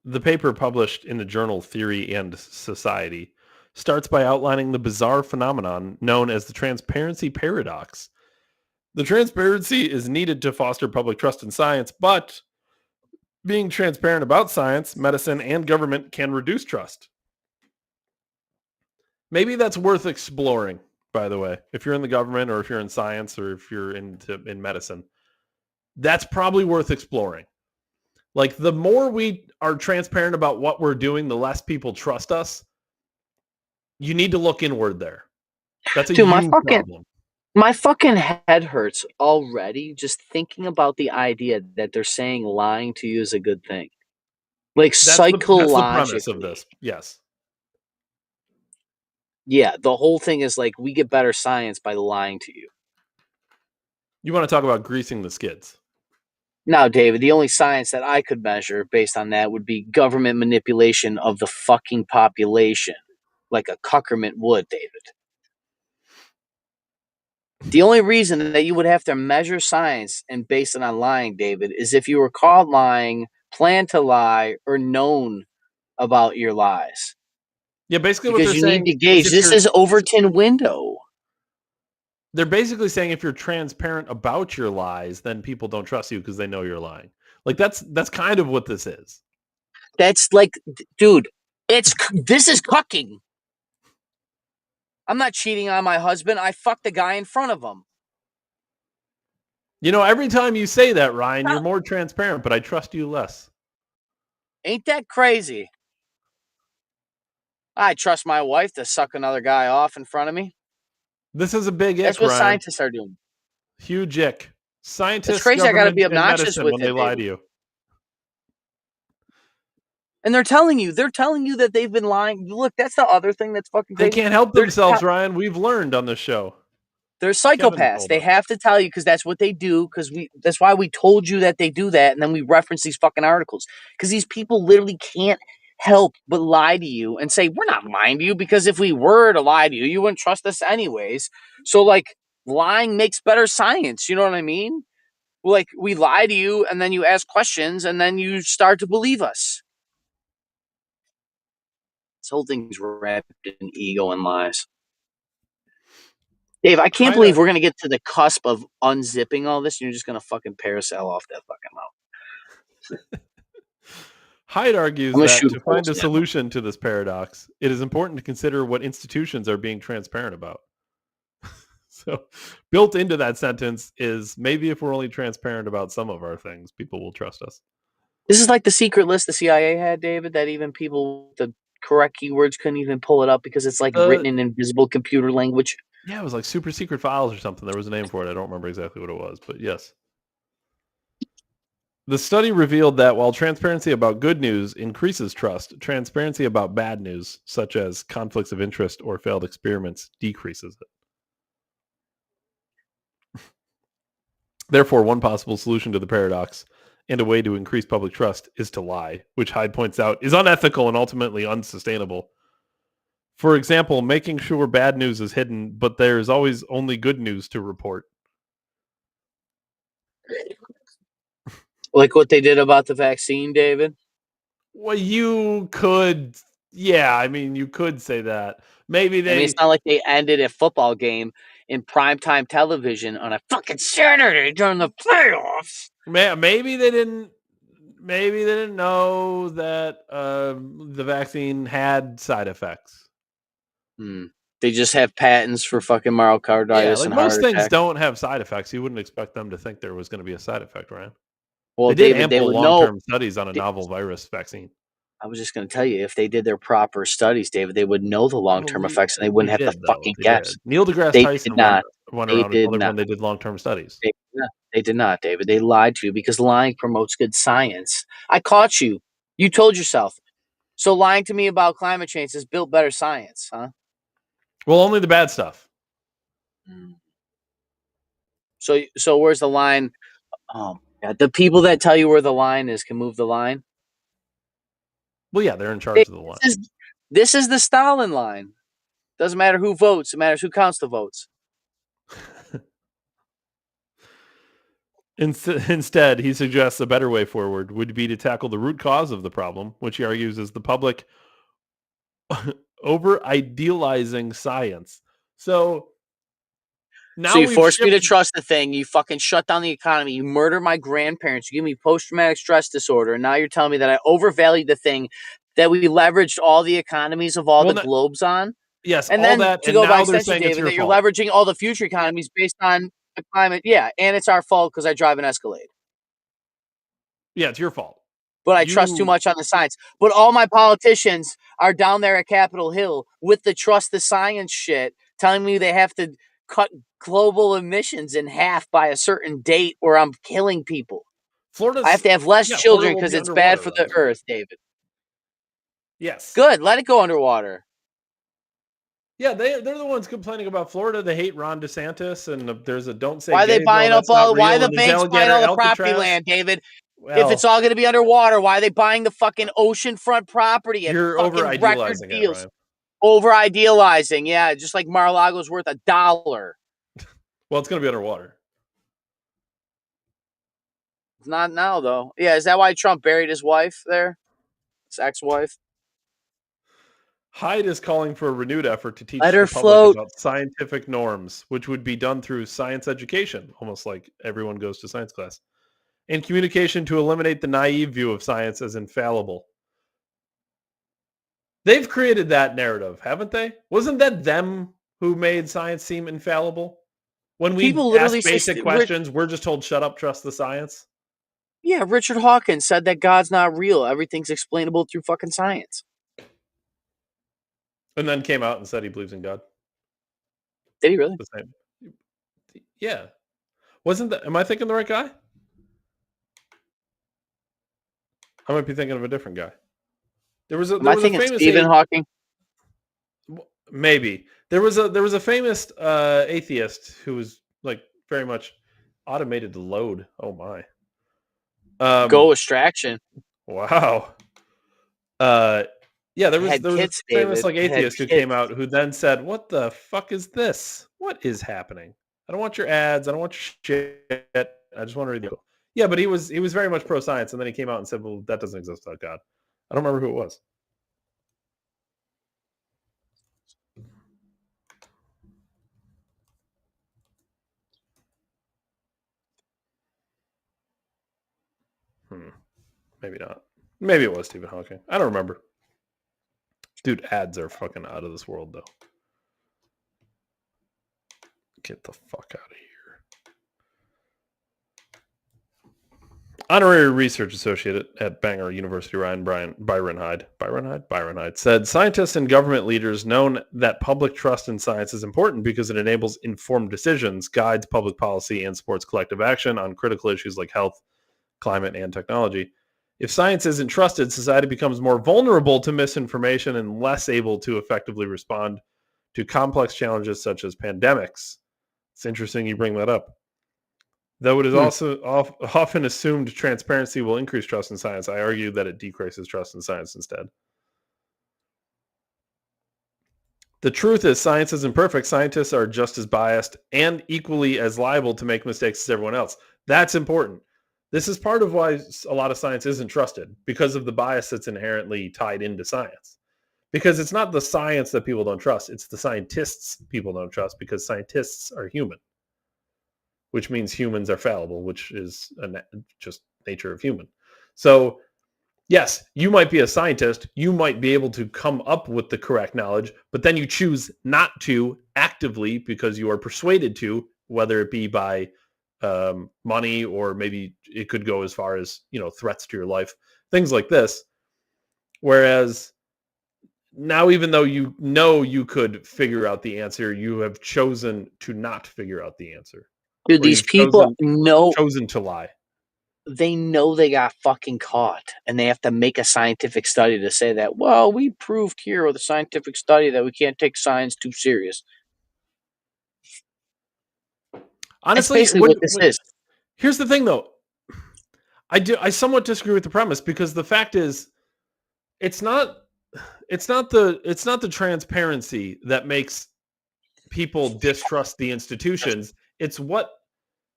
The paper, published in the journal Theory and Society, starts by outlining the bizarre phenomenon known as the transparency paradox. The transparency is needed to foster public trust in science, but being transparent about science, medicine, and government can reduce trust. Maybe that's worth exploring, by the way. If you're in the government or if you're in science or if you're in medicine, that's probably worth exploring. Like the more we are transparent about what we're doing, the less people trust us. You need to look inward there. That's a huge problem. My fucking head hurts already just thinking about the idea that they're saying lying to you is a good thing. Like psychologically. That's the premise of this. Yes. Yeah, the whole thing is like we get better science by lying to you. You want to talk about greasing the skids? No, David, the only science that I could measure based on that would be government manipulation of the fucking population, like a cuckerment would, David. The only reason that you would have to measure science and base it on lying, David, is if you were caught lying, planned to lie, or known about your lies. Yeah, basically because what they're you saying need to gauge. This is Overton window. They're basically saying if you're transparent about your lies, then people don't trust you because they know you're lying. Like that's kind of what this is. That's like, dude, this is cucking. I'm not cheating on my husband. I fucked the guy in front of him. You know, every time you say that, Ryan, you're more transparent, but I trust you less. Ain't that crazy? I trust my wife to suck another guy off in front of me. This is a big ick, That's what Ryan. scientists are doing. Huge ick. Scientists, it's crazy. I gotta be obnoxious with when they lie to you. And they're telling you that they've been lying. Look, that's the other thing that's fucking crazy. They can't help themselves, Ryan. We've learned on this show. They're psychopaths. They have to tell you because that's what they do. That's why we told you that they do that, and then we reference these fucking articles because these people literally can't help but lie to you and say we're not lying to you because if we were to lie to you, you wouldn't trust us anyways. So like lying makes better science. You know what I mean? Like we lie to you, and then you ask questions, and then you start to believe us. This whole thing's wrapped in ego and lies. Dave, I can't believe we're going to get to the cusp of unzipping all this and you're just going to fucking parasail off that fucking mouth. Hyde argues that to find a solution to this paradox, it is important to consider what institutions are being transparent about. So built into that sentence is maybe if we're only transparent about some of our things, people will trust us. This is like the secret list the CIA had, David, that even people with the correct keywords couldn't even pull it up because it's like written in invisible computer language. Yeah, it was like super secret files or something. There was a name for it. I don't remember exactly what it was, but yes. The study revealed that while transparency about good news increases trust, transparency about bad news, such as conflicts of interest or failed experiments, decreases it. Therefore, one possible solution to the paradox and a way to increase public trust is to lie, which Hyde points out is unethical and ultimately unsustainable. For example, making sure bad news is hidden, but there's always only good news to report. Like what they did about the vaccine, David? Well, you could, yeah, I mean, you could say that. Maybe they... I mean, it's not like they ended a football game in primetime television on a fucking Saturday during the playoffs. Maybe they didn't know that the vaccine had side effects. They just have patents for fucking myocarditis and most heart things attack. don't have side effects. You wouldn't expect them to think there was going to be a side effect, right? Well, they did David, ample long-term studies on a novel virus vaccine. I was just going to tell you, if they did their proper studies, David, they would know the long-term effects, and they wouldn't have to fucking guess. Neil deGrasse They Tyson did not. went They around and did told everyone not. they did long-term studies. They did not, David. They lied to you because lying promotes good science. I caught you. You told yourself. So lying to me about climate change has built better science, huh? Well, only the bad stuff. So where's the line? The people that tell you where the line is can move the line. Well, yeah, they're in charge of the line. This is the Stalin line. Doesn't matter who votes. It matters who counts the votes. Instead, he suggests a better way forward would be to tackle the root cause of the problem, which he argues is the public over-idealizing science. So you force me to trust the thing. You fucking shut down the economy. You murder my grandparents. You give me post-traumatic stress disorder. And now you're telling me that I overvalued the thing that we leveraged all the economies of all the globes on. Yes, and all then that, to and go by now they're extension, saying David, it's that your you're fault. leveraging all the future economies based on the climate. Yeah, and it's our fault because I drive an Escalade. Yeah, it's your fault. But I trust too much on the science. But all my politicians are down there at Capitol Hill with the trust the science shit, telling me they have to cut global emissions in half by a certain date or I'm killing people. I have to have less children because it's bad for the earth, David. Yes. Good. Let it go underwater. Yeah, they're the ones complaining about Florida. They hate Ron DeSantis, and there's a "Don't Say Why are Gay" they buying bill up that's not all? real, Why the and there's banks buying all the property Alcatraz. land, David? Well, if it's all going to be underwater, why are they buying the fucking oceanfront property at you're fucking record over-idealizing deals? it, Ryan. Over-idealizing, yeah. Just like Mar-a-Lago's worth $1. Well, it's going to be underwater. It's not now, though. Yeah, is that why Trump buried his wife there? His ex-wife? Hyde is calling for a renewed effort to teach Let the her public float. about scientific norms, which would be done through science education, almost like everyone goes to science class, and communication to eliminate the naive view of science as infallible. They've created that narrative, haven't they? Wasn't that them who made science seem infallible? When we ask basic questions, we're just told, shut up, trust the science. Yeah, Richard Hawkins said that God's not real. Everything's explainable through fucking science. And then came out and said he believes in God. Did he really? The same. Yeah. Wasn't that, am I thinking the right guy? I might be thinking of a different guy. There was a famous Stephen Hawking. Maybe there was a famous atheist who was like very much automated to load. Oh my. Go Extraction. Wow. Yeah, there was a famous like atheist who came out who then said, "What the fuck is this? What is happening? I don't want your ads. I don't want your shit. I just want to read the." Yeah, but he was very much pro science, and then he came out and said, "Well, that doesn't exist without God." I don't remember who it was. Maybe not. Maybe it was Stephen Hawking. I don't remember. Dude, ads are fucking out of this world, though. Get the fuck out of here. Honorary research associate at Bangor University, Byron Hyde said scientists and government leaders know that public trust in science is important because it enables informed decisions, guides public policy, and supports collective action on critical issues like health, climate, and technology. If science isn't trusted, society becomes more vulnerable to misinformation and less able to effectively respond to complex challenges such as pandemics. It's interesting you bring that up. Though it is also often assumed transparency will increase trust in science, I argue that it decreases trust in science instead. The truth is science isn't perfect. Scientists are just as biased and equally as liable to make mistakes as everyone else. That's important. This is part of why a lot of science isn't trusted, because of the bias that's inherently tied into science. Because it's not the science that people don't trust. It's the scientists people don't trust because scientists are human, which means humans are fallible, which is just nature of human. So yes, you might be a scientist. You might be able to come up with the correct knowledge, but then you choose not to actively because you are persuaded to, whether it be by money or maybe it could go as far as, threats to your life, things like this. Whereas now, even though you could figure out the answer, you have chosen to not figure out the answer. Dude, these people chosen to lie. They know they got fucking caught, and they have to make a scientific study to say that, well, we proved here with a scientific study that we can't take science too serious. Honestly, that's basically what this is. Here's the thing, though. I somewhat disagree with the premise because the fact is, it's not the transparency that makes people distrust the institutions. It's what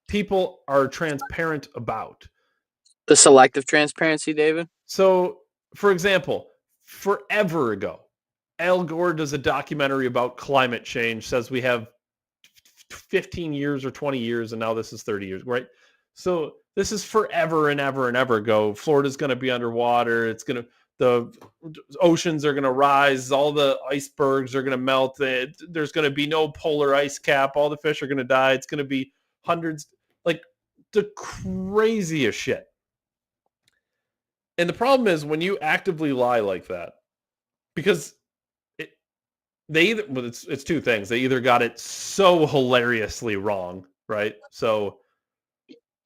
people are transparent about. The selective transparency, David? So, for example, forever ago, Al Gore does a documentary about climate change, says we have 15 years or 20 years, and now this is 30 years, right? So this is forever and ever and ever ago. Florida's going to be underwater. The oceans are going to rise. All the icebergs are going to melt. There's going to be no polar ice cap. All the fish are going to die. It's going to be hundreds, like the craziest shit. And the problem is when you actively lie like that, because it's two things. They either got it so hilariously wrong, right? So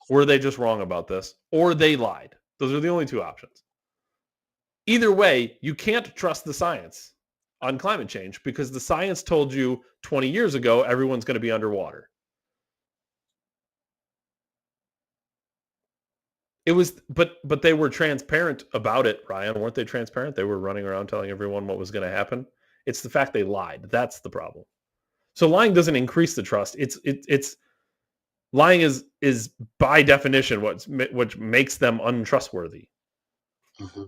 were they just wrong about this, or they lied? Those are the only two options. Either way, you can't trust the science on climate change because the science told you 20 years ago everyone's going to be underwater. It was, but they were transparent about it, Ryan. Weren't they transparent? They were running around telling everyone what was going to happen. It's the fact they lied. That's the problem. So lying doesn't increase the trust. It's lying is by definition what makes them untrustworthy. Mm-hmm.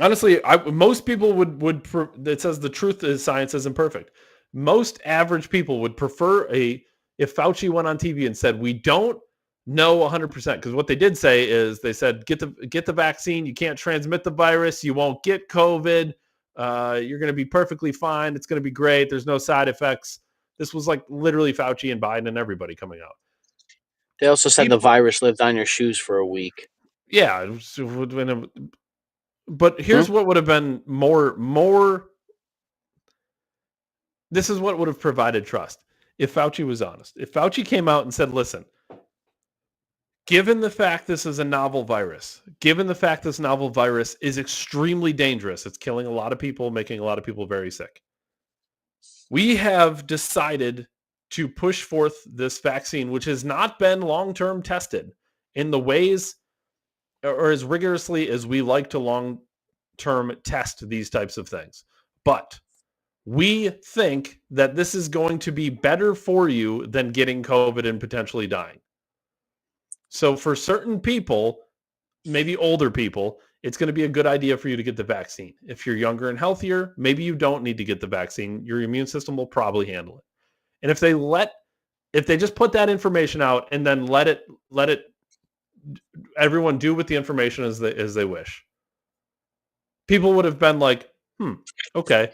Honestly, most people would it says the truth is science isn't perfect. Most average people would prefer if Fauci went on TV and said we don't know 100%, because what they did say is they said get the vaccine, you can't transmit the virus, you won't get COVID, you're going to be perfectly fine, it's going to be great, there's no side effects. This was like literally Fauci and Biden and everybody coming out. They also said the virus lived on your shoes for a week. Yeah, but here's what would have been more. This is what would have provided trust if Fauci was honest. If Fauci came out and said, listen, given the fact this is a novel virus, given the fact this novel virus is extremely dangerous, it's killing a lot of people, making a lot of people very sick, we have decided to push forth this vaccine, which has not been long-term tested in the ways or as rigorously as we like to long-term test these types of things. But we think that this is going to be better for you than getting COVID and potentially dying. So for certain people, maybe older people, it's going to be a good idea for you to get the vaccine. If you're younger and healthier, maybe you don't need to get the vaccine. Your immune system will probably handle it. And if they just put that information out and then let it everyone do with the information as they wish, people would have been like, okay,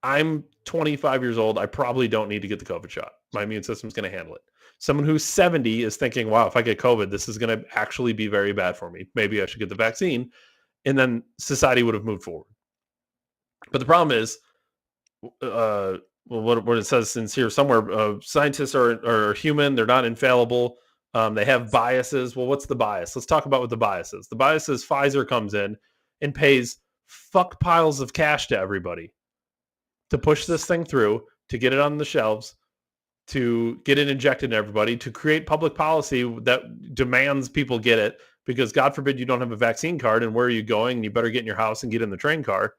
I'm 25 years old. I probably don't need to get the COVID shot. My immune system's going to handle it. Someone who's 70 is thinking, wow, if I get COVID, this is going to actually be very bad for me. Maybe I should get the vaccine. And then society would have moved forward. But the problem is, what it says in here somewhere, scientists are human. They're not infallible. They have biases. Well, what's the bias? Let's talk about what the bias is. The bias is Pfizer comes in and pays fuck piles of cash to everybody to push this thing through, to get it on the shelves, to get it injected in everybody, to create public policy that demands people get it, because God forbid you don't have a vaccine card, and where are you going? And you better get in your house and get in the train car.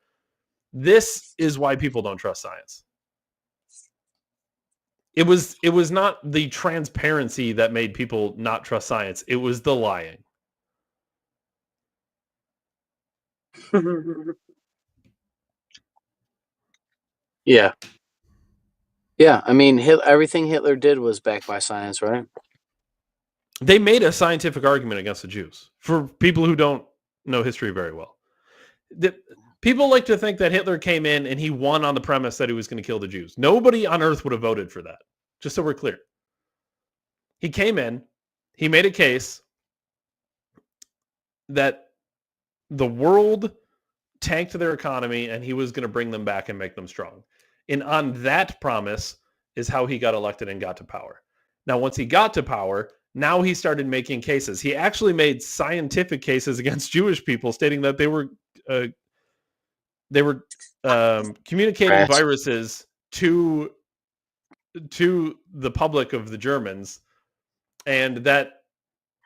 This is why people don't trust science. It was not the transparency that made people not trust science. It was the lying. Yeah. Yeah, I mean, everything Hitler did was backed by science, right? They made a scientific argument against the Jews. For people who don't know history very well, people like to think that Hitler came in and he won on the premise that he was going to kill the Jews. Nobody on earth would have voted for that. Just so we're clear. He came in, he made a case that the world tanked their economy and he was going to bring them back and make them strong. And on that promise is how he got elected and got to power. Now, once he got to power, now he started making cases. He actually made scientific cases against Jewish people, stating that they were communicating viruses to the public of the Germans, and that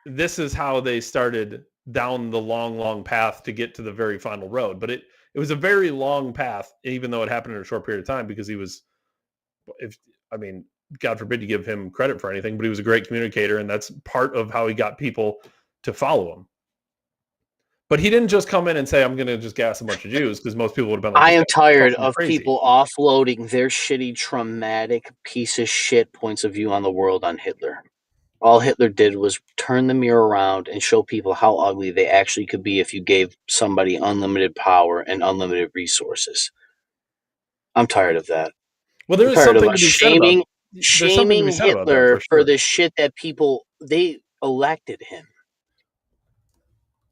this is how they started down the long path to get to the very final road. But it was a very long path, even though it happened in a short period of time, because he was, God forbid you give him credit for anything, but he was a great communicator, and that's part of how he got people to follow him. But he didn't just come in and say, I'm going to just gas a bunch of Jews, because most people would have been like, I am tired of people offloading their shitty, traumatic, piece of shit points of view on the world on Hitler. All Hitler did was turn the mirror around and show people how ugly they actually could be if you gave somebody unlimited power and unlimited resources. I'm tired of that. Well, there is something to be said about shaming Hitler for the shit that they elected him.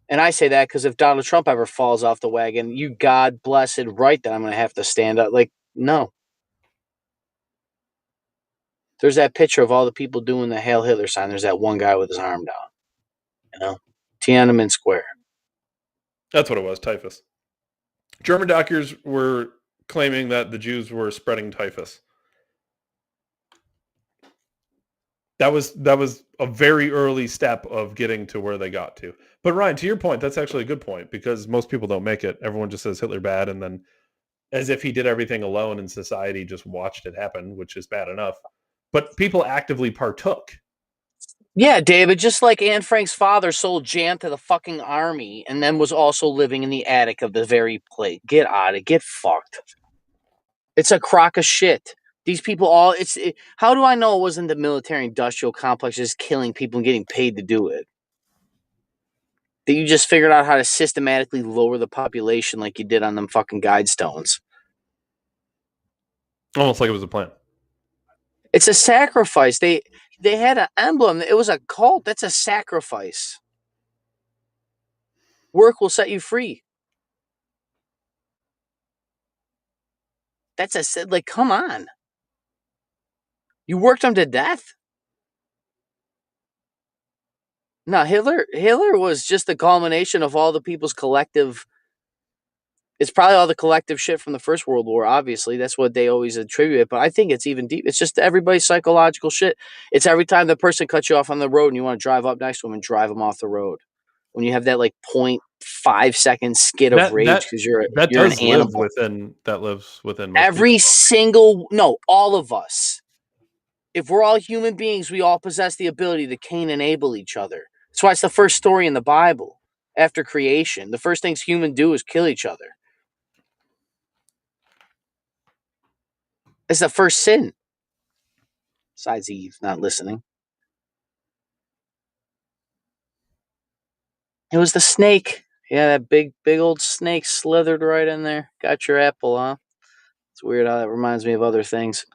And I say that because if Donald Trump ever falls off the wagon, you God blessed right that I'm going to have to stand up. Like, no. There's that picture of all the people doing the Hail Hitler sign. There's that one guy with his arm down. Tiananmen Square. That's what it was, typhus. German doctors were claiming that the Jews were spreading typhus. That was a very early step of getting to where they got to. But Ryan, to your point, that's actually a good point, because most people don't make it. Everyone just says Hitler bad, and then as if he did everything alone and society just watched it happen, which is bad enough. But people actively partook. Yeah, David, just like Anne Frank's father sold jam to the fucking army and then was also living in the attic of the very place. Get out of it. Get fucked. It's a crock of shit. These people how do I know it wasn't the military industrial complex just killing people and getting paid to do it? That you just figured out how to systematically lower the population like you did on them fucking guidestones. Almost like it was a plan. It's a sacrifice. They had an emblem. It was a cult. That's a sacrifice. Work will set you free. That's come on. You worked them to death? No, Hitler was just the culmination of all the people's collective. It's probably all the collective shit from the First World War, obviously. That's what they always attribute it. But I think it's even deep. It's just everybody's psychological shit. It's every time the person cuts you off on the road and you want to drive up next to them and drive them off the road. When you have that 0.5 second skid of rage because you're an animal. That lives within all of us. If we're all human beings, we all possess the ability to Cain and Abel each other. That's why it's the first story in the Bible after creation. The first things humans do is kill each other. It's the first sin. Besides Eve not listening. It was the snake. Yeah, that big old snake slithered right in there. Got your apple, huh? It's weird how that reminds me of other things.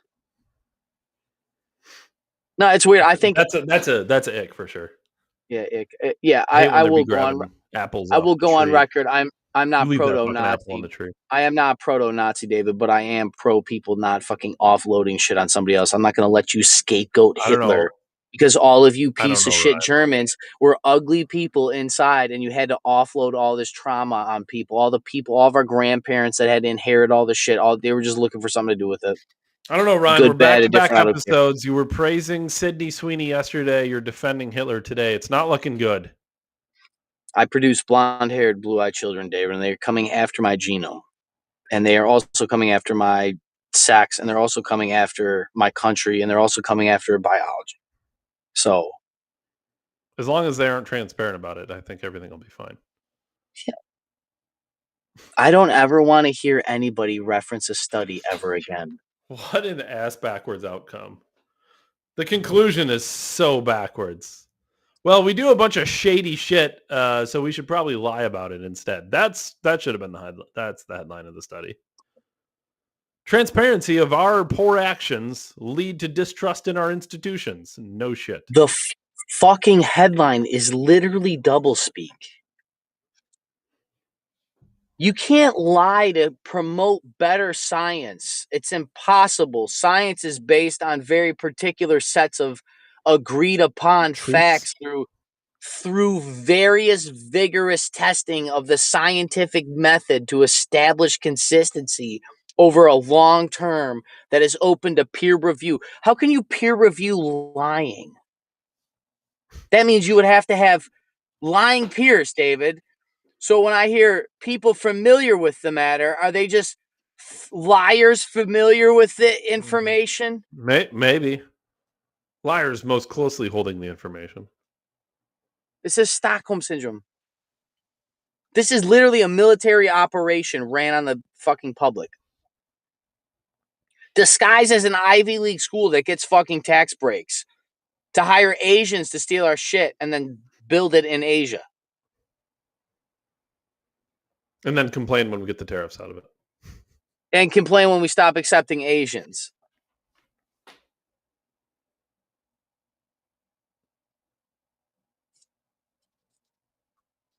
No, it's weird. I think that's a ick for sure. Yeah, ick. Yeah, I will go on. Apples. I will go on record. I'm not proto-Nazi. tree. I am not proto-Nazi, David, but I am pro people not fucking offloading shit on somebody else. I'm not going to let you scapegoat Hitler because all of you piece of shit Germans were ugly people inside, and you had to offload all this trauma on people. All of our grandparents that had to inherit all the shit. They were just looking for something to do with it. I don't know, Ryan. We're back-to-back episodes. You were praising Sydney Sweeney yesterday. You're defending Hitler today. It's not looking good. I produce blonde-haired, blue-eyed children, David, and they're coming after my genome. And they are also coming after my sex, and they're also coming after my country, and they're also coming after biology. So, as long as they aren't transparent about it, I think everything will be fine. Yeah. I don't ever want to hear anybody reference a study ever again. What an ass backwards outcome. The conclusion is so backwards. Well, we do a bunch of shady shit, so we should probably lie about it instead. That should have been the headline. That's the headline of the study. Transparency of our poor actions lead to distrust in our institutions. No shit. The fucking headline is literally doublespeak. You can't lie to promote better science. It's impossible. Science is based on very particular sets of agreed upon facts through various vigorous testing of the scientific method to establish consistency over a long term that is open to peer review. How can you peer review lying? That means you would have to have lying peers, David. So when I hear people familiar with the matter, are they just liars familiar with the information? Maybe. Liars most closely holding the information. This is Stockholm Syndrome. This is literally a military operation ran on the fucking public. Disguised as an Ivy League school that gets fucking tax breaks to hire Asians to steal our shit and then build it in Asia. And then complain when we get the tariffs out of it. And complain when we stop accepting Asians.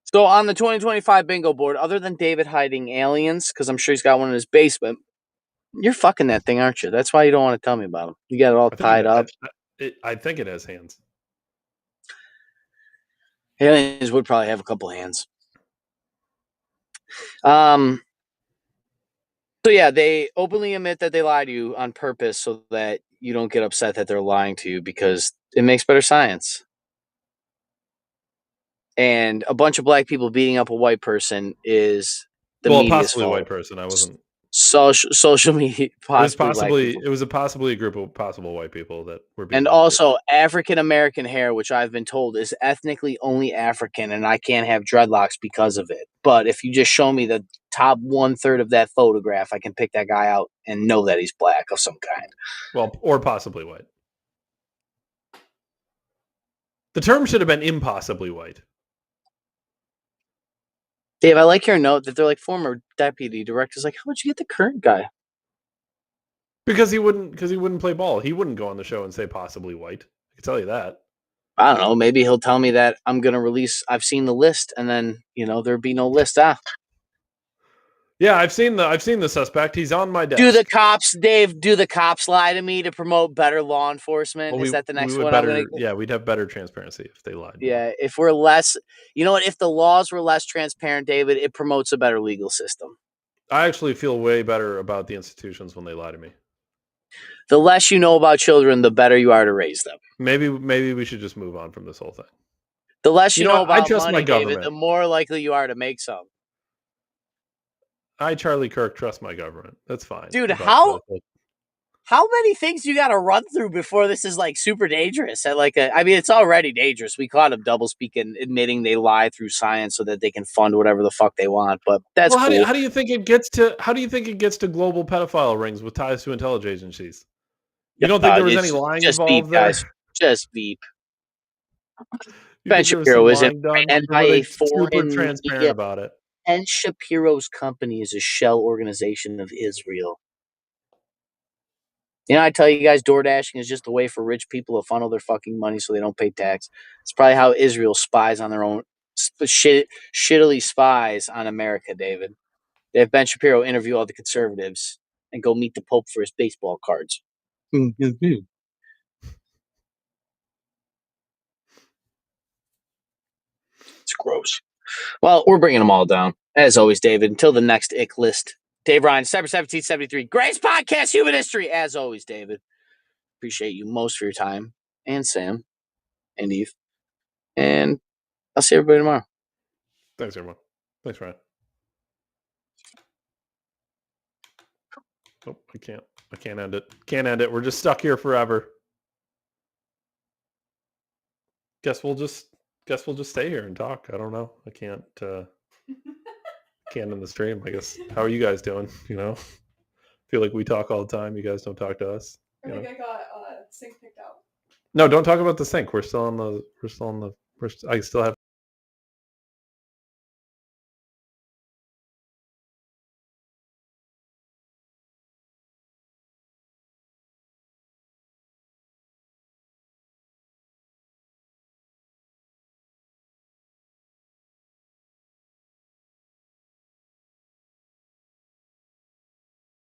So on the 2025 bingo board, other than David hiding aliens, because I'm sure he's got one in his basement, you're fucking that thing, aren't you? That's why you don't want to tell me about him. You got it all tied up. I think it has hands. Aliens would probably have a couple hands. So yeah, they openly admit that they lie to you on purpose so that you don't get upset that they're lying to you because it makes better science. And a bunch of black people beating up a white person is the media's possibly fault. A white person. I wasn't. Social media. It was possibly a group of possible white people that were being. And also African American hair, which I've been told is ethnically only African, and I can't have dreadlocks because of it. But if you just show me the top 1/3 of that photograph, I can pick that guy out and know that he's black of some kind. Well, or possibly white. The term should have been impossibly white. Dave, I like your note that they're like former deputy directors. Like, how would you get the current guy? Because he wouldn't play ball. He wouldn't go on the show and say possibly white. I can tell you that. I don't know. Maybe he'll tell me that I'm going to release. I've seen the list, and then there'd be no list. Yeah, I've seen the suspect. He's on my desk. Do the cops lie to me to promote better law enforcement? Well, is that the next one? Yeah, we'd have better transparency if they lied. Yeah, if we're less, if the laws were less transparent, David, it promotes a better legal system. I actually feel way better about the institutions when they lie to me. The less you know about children, the better you are to raise them. Maybe we should just move on from this whole thing. The less you know about I trust money, my government. David, the more likely you are to make some. I, Charlie Kirk, trust my government. That's fine. Dude, how many things you got to run through before this is like super dangerous? It's already dangerous. We caught him double speaking, admitting they lie through science so that they can fund whatever the fuck they want. But that's cool. How do you think it gets to global pedophile rings with ties to intelligence agencies? You don't think there was any lying involved there? Guys. Just beep. Ben Shapiro isn't ran by a foreign transparent media about it. Ben Shapiro's company is a shell organization of Israel. I tell you guys, door dashing is just a way for rich people to funnel their fucking money so they don't pay tax. It's probably how Israel spies on their own, shittily spies on America, David. They have Ben Shapiro interview all the conservatives and go meet the Pope for his baseball cards. It's gross. Well, we're bringing them all down. As always, David, until the next ick list. Dave Ryan, Cyber 1773. Greatest podcast, human history. As always, David. Appreciate you most for your time. And Sam. And Eve. And I'll see everybody tomorrow. Thanks, everyone. Thanks, Ryan. Oh, I can't end it. Can't end it. We're just stuck here forever. Guess we'll just stay here and talk. I don't know. I can't in the stream. I guess. How are you guys doing? You know, feel like we talk all the time. You guys don't talk to us. I think I got sync picked out. No, don't talk about the sync. I still have